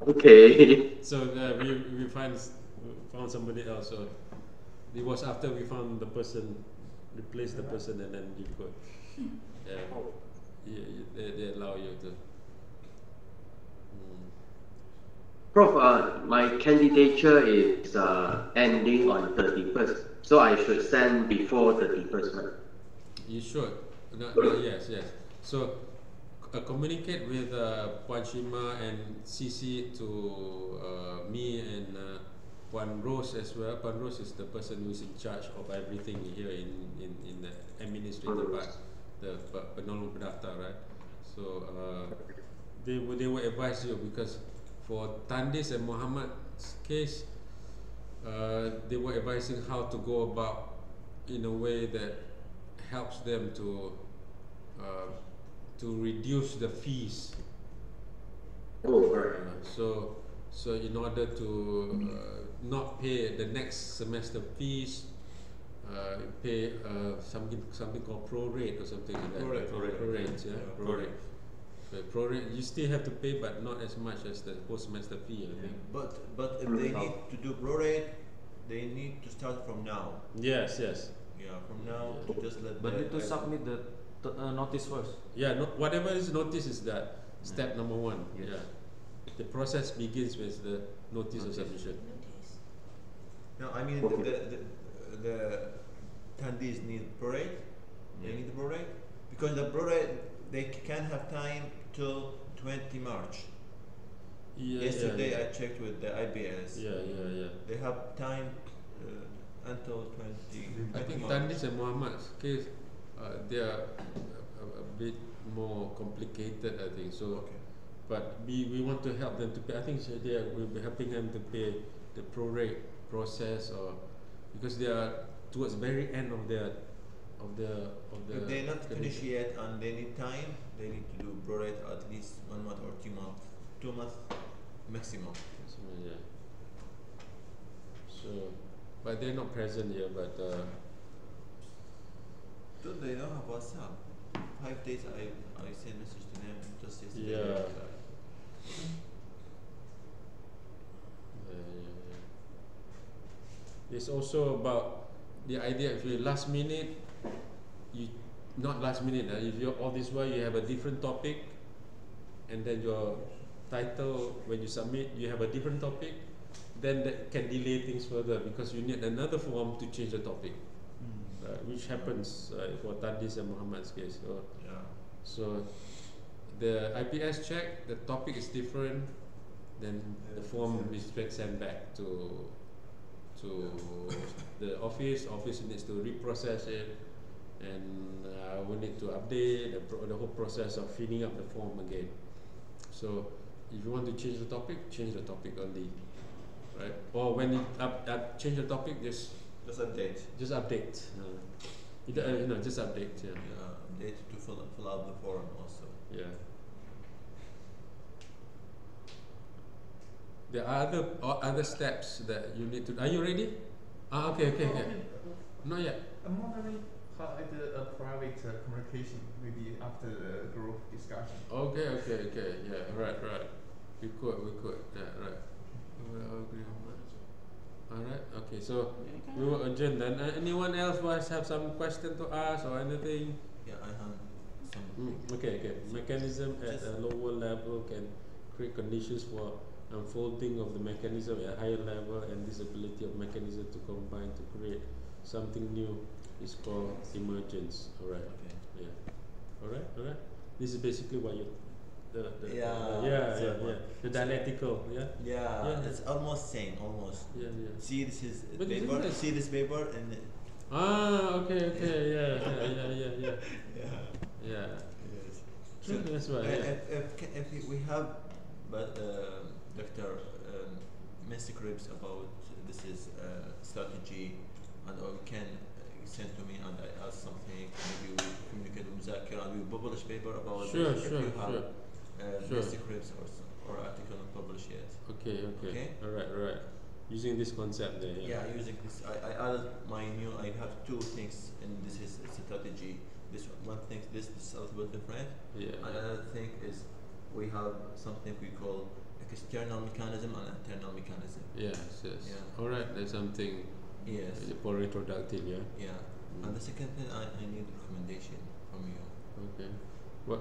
Okay. So we found somebody else. So it was after we found the person, replaced the person, and then you could. They allow you to. Prof, my candidature is ending on 31st, so I should send before 31st, right? You should. Yes. So communicate with Puan Shima and CC to me and Puan Rose as well. Puan Rose is the person who is in charge of everything here in the administrative part, the penolong pendaftar, right? So they will advise you, because for Tandis and Mohammad's case, they were advising how to go about in a way that helps them to reduce the fees. So in order to not pay the next semester fees, pay something called prorate or something like that. Prorate, yeah. Prorate. You still have to pay, but not as much as the post semester fee, I think. But if they need to do prorate, they need to start from now. Yes. Yeah, from now to just let. But need to submit the notice first. Yeah, whatever is notice is that step number one. Yes. Yeah, the process begins with the notice of submission. No, I mean the attendees need prorate. They need the prorate because the prorate they can have time till 20 March. Yesterday I checked with the IBS. Yeah. They have time until 20. I think Tandis and Mohammad's case, they are a bit more complicated, I think. So, Okay. but we want to help them to pay. I think we'll be helping them to pay the prorate process, or because they are towards very end of the. If they're not finished yet and they need time, they need to do prorate at least 1 month or 2 months, 2 months maximum. So, yeah. So, but they're not present here. But Don't they know have WhatsApp? 5 days I sent message to them just yesterday. yeah. It's also about the idea if you last minute, you not last minute. If you're all this while you have a different topic, and then your title when you submit you have a different topic, then that can delay things further because you need another form to change the topic, which happens for Tandis and Mohammad's case. So, Yeah. so the IPS check, the topic is different, then the form is sent back to the office. Office needs to reprocess it, and we need to update the whole process of filling up the form again. So if you want to change the topic only, right? Or when you change the topic, just update. Just update. Just update. Yeah. Yeah, update to fill out the form also. Yeah. There are other steps that you need to. Are you ready? Okay. Not yet. I'm wondering how a private communication maybe after the group discussion. Okay. Yeah, right. We could. Yeah, right. We will agree on that. Alright, okay, so we will adjourn then. Anyone else have some question to ask or anything? Yeah, I have some. Okay. Mechanism at a lower level can create conditions for unfolding of the mechanism at a higher level, and this ability of mechanism to combine to create something new is called emergence. Alright. Okay. Yeah. Alright. This is basically what you the dialectical, Yeah, it's almost same, almost. Yeah. See, this is But paper. this is See this paper and. Okay. Yeah. Yes. True, that's right. Yeah. If we have, Dr. manuscripts about this is strategy, and or can send to me and I ask something. Maybe we communicate with Zakir and we publish paper about Sure. manuscripts or article not published yet. Okay. Alright. Using this concept there. Yeah, using this, I added my new. I have 2 things, and this is strategy. This one thing, this is a little bit different. Yeah. Another thing is we have something we call external mechanism and internal mechanism. Yes. Yeah. Alright, there's something. Yes. For retroductive, yeah. Yeah. And the second thing, I need recommendation from you. Okay. What?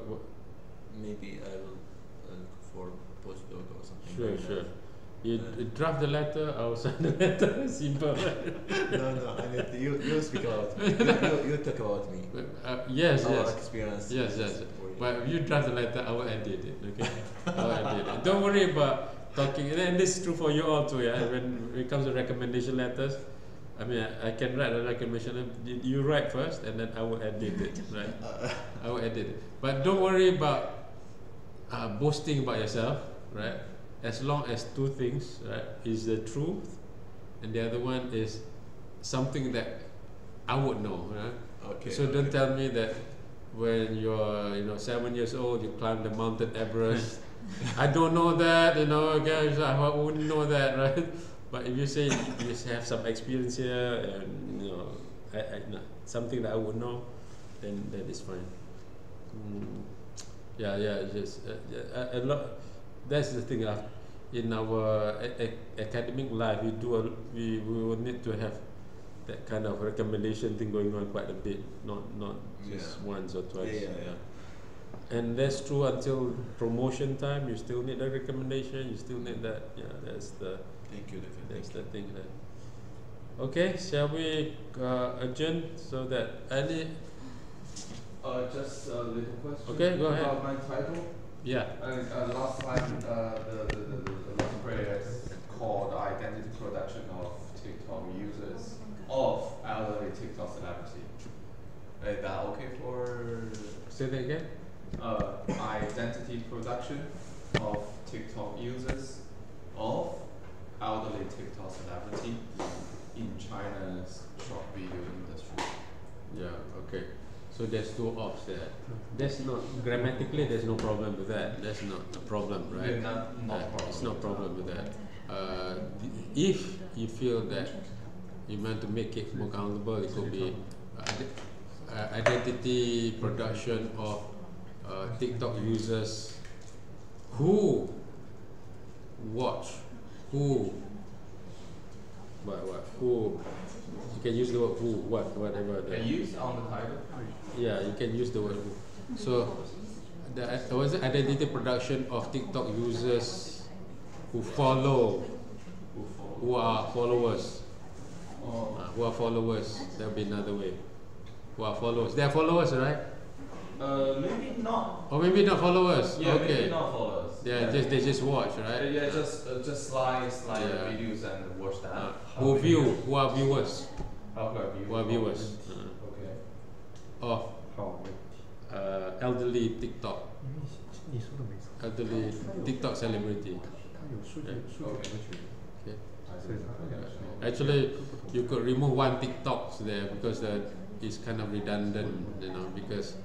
Maybe I will look for postdoc or something. Sure. You draft the letter, I will sign the letter. Simple. No, I need to, you speak about me. You talk about me. Yes. Our experience. Yes. But if you draft the letter, I will edit it. Okay. I will edit it. Don't worry about talking. And this is true for you all too. Yeah. When it comes to recommendation letters, I mean, I can write a recommendation. You write first, and then I will edit it. Right. I will edit it. But don't worry about boasting about yourself. Right. As long as 2 things, right, is the truth, and the other one is something that I would know, right? Okay. So don't tell me that when you're 7 years old you climb the Mountain Everest. I don't know that, guys. I wouldn't know that, right? But if you say you have some experience here, and something that I would know, then that is fine. Just a lot. That's the thing. In our academic life, we will need to have that kind of recommendation thing going on quite a bit, not just once or twice. Yeah. And that's true until promotion time. You still need a recommendation. You still need that. Yeah, that's the. Thank you. That's the thing. Okay, shall we adjourn so that any? Just a little question. Okay, go ahead. About my title. Yeah. Last time, the last prayer is called identity production of TikTok users. TikTok celebrity. Is that okay for Say that again. identity production of TikTok users of elderly TikTok celebrity in China's short video industry? Yeah, okay. So there's two ops there. There's not grammatically. There's no problem with that. That's not a problem, right? Yeah, not problem. It's no problem with that. If you feel that you want to make it more countable, it could be identity production of TikTok users who watch, who you can use the word who, whatever. Can you use on the title? Yeah, you can use the word who. So was the identity production of TikTok users who follow, who are followers. Who are followers? There'll be another way. Who are followers? They are followers, right? Maybe not. Or maybe not followers. Yeah, okay. maybe not followers. Yeah, they just watch, right? Yeah, just slide Yeah. videos and watch that. Who view? Who are viewers? How could I view? Who are viewers? Okay. Of elderly TikTok. Elderly TikTok celebrity. Okay. Okay. Actually, you could remove one TikTok there because it's kind of redundant, you know, because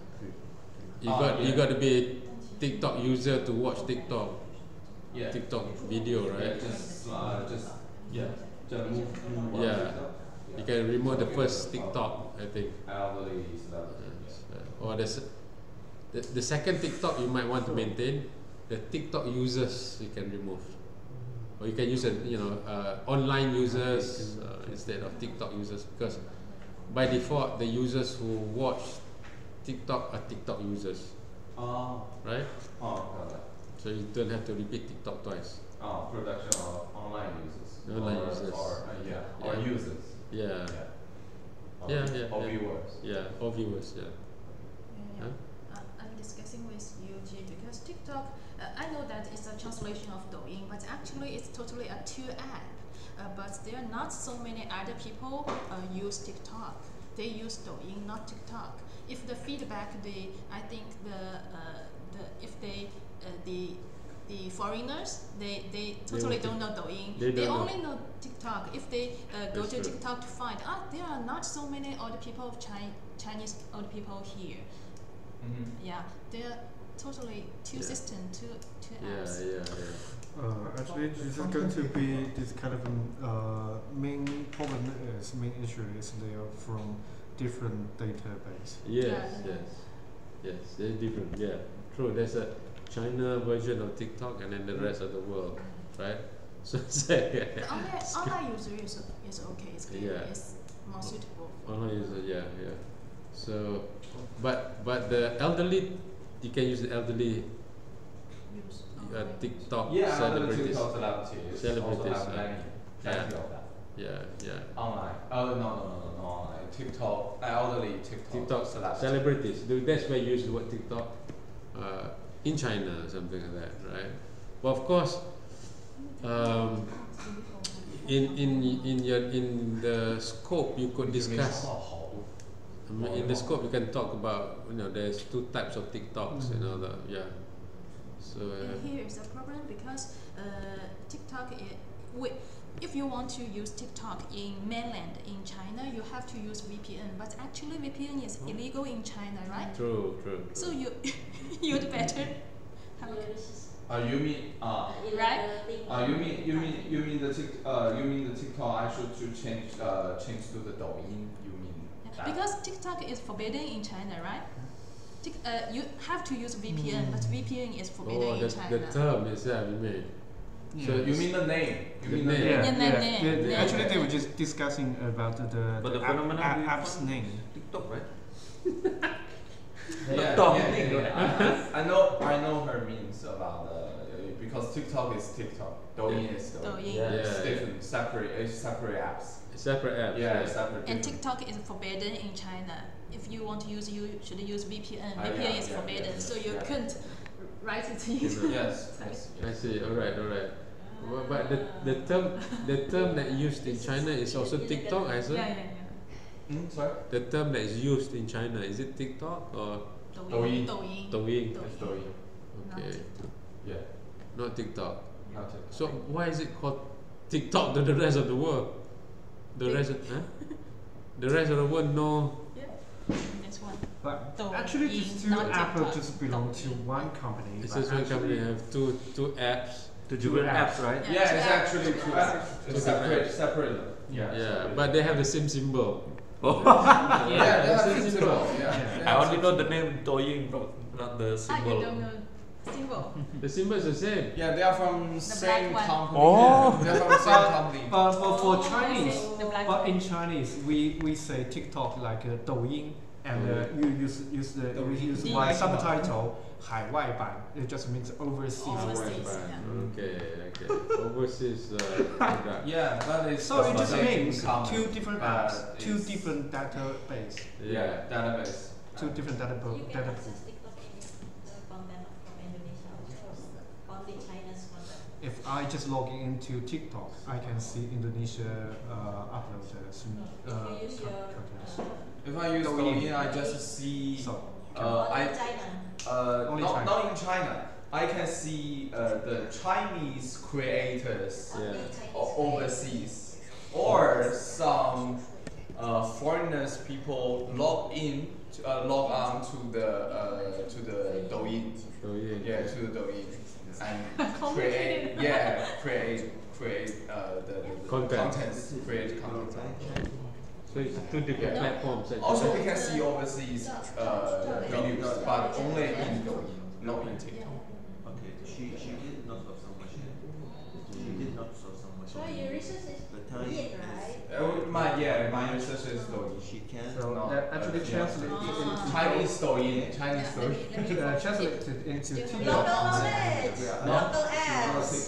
you got to be a TikTok user to watch TikTok. Yeah. TikTok video, right? Yeah, just move on. Yeah. You can remove the first TikTok, I think. Elderly celebrity. Or the second TikTok you might want to maintain. The TikTok users you can remove. Or you can use online users instead of TikTok users, because by default the users who watch TikTok are TikTok users. Right? Got it. So you don't have to repeat TikTok twice. Production of online users. Online users. Or users. Yeah. Or viewers. Yeah, or viewers, yeah. I'm discussing with UG because TikTok, I know that it's a translation of Douyin, but actually it's totally a two app. But there are not so many other people use TikTok. They use Douyin, not TikTok. If the feedback, I think the foreigners, they totally don't know Douyin. They only know TikTok. If they go to TikTok to find, there are not so many older people, Chinese old people here. Yeah, they're totally two systems, two apps. Actually, this is going to be this kind of main problem main issue is they are from different database. Yes, they're different. Yeah, true. There's a China version of TikTok and then the rest of the world, right? So the online user is okay. It's good. Yeah. It's more suitable. Online user, yeah. So, but the elderly, you can use the elderly TikTok celebrities. TikTok celebrities. Celebrities. Also have plenty of that. Yeah. Online. No, online. TikTok, elderly TikTok celebrities. That's why you use the word TikTok in China or something like that, right? But of course, in the scope you could discuss. In the scope you can talk about, there's two types of TikToks, So and here is a problem because TikTok if you want to use TikTok in mainland in China, you have to use VPN. But actually, VPN is illegal in China, right? True. So you'd better. You mean right? You mean the TikTok I should change to the Douyin? You mean that? Because TikTok is forbidden in China, right? You have to use VPN, but VPN is forbidden in China. The term is that you mean. Yeah. So you mean the name? Name. Actually, they were just discussing about the app's name. TikTok, right? I know her means about because TikTok is TikTok, Douyin is Douyin. It's different, separate apps. Separate apps. Yeah, separate. And TikTok is forbidden in China. If you want to use, you should use VPN. VPN is forbidden, so you couldn't write it to use. Yes. I see. All right. But the term that used in China is also TikTok, I said. Yeah. Sorry? The term that is used in China, is it TikTok or Douyin. Douyin? It's Douyin. Okay. Yeah. Not TikTok. Not TikTok. So why is it called TikTok to the rest of the world? The rest of the rest of the world know. That's one. But Douyin, actually, these two not apps TikTok. just belong to one company. It's but just one company actually- have two apps. The different apps, right? Yeah, it's actually two apps. Two different Separate. Yeah, but they have the same symbol. Yeah, they have same same symbol. symbol. Yeah. I only know the name Douyin, but not the Ah, you symbol. don't know symbol. The symbol is the same. Yeah, they are from same black one. company. Oh. They are from same company. But for Oh, Chinese, the black but one. in Chinese, we say TikTok like Douyin, and you use my subtitle 海外版. It just means overseas. Overseas. Okay. Overseas product. Yeah, but it's So it just same means company. two different apps, two it's- different database, Yeah, database. two different You data can pools. access TikTok content from Indonesia also, only China's content. If I just log into TikTok, I can see Indonesia upload some If you use your contents. If I use Douyin, I just see. So only I China. Only not China. not in China. I can see the Chinese creators Only Yeah. Chinese overseas, or some foreigners people log on to the Douyin. Douyin. Yeah, to the Douyin and Complicated. create the Content. contents, create content. So it's two different Yeah. platforms. Actually. Also, we can see overseas videos, but only in Douyin, not in TikTok. Okay, she did not solve some question. She did not solve some So question. your research is The time Yin, is- right? My research is Douyin. She can. So No, that actually yeah. translates Chinese Douyin, Chinese Yeah, let me Douyin. check. translated into Still TikTok. Local knowledge, Yeah. local apps.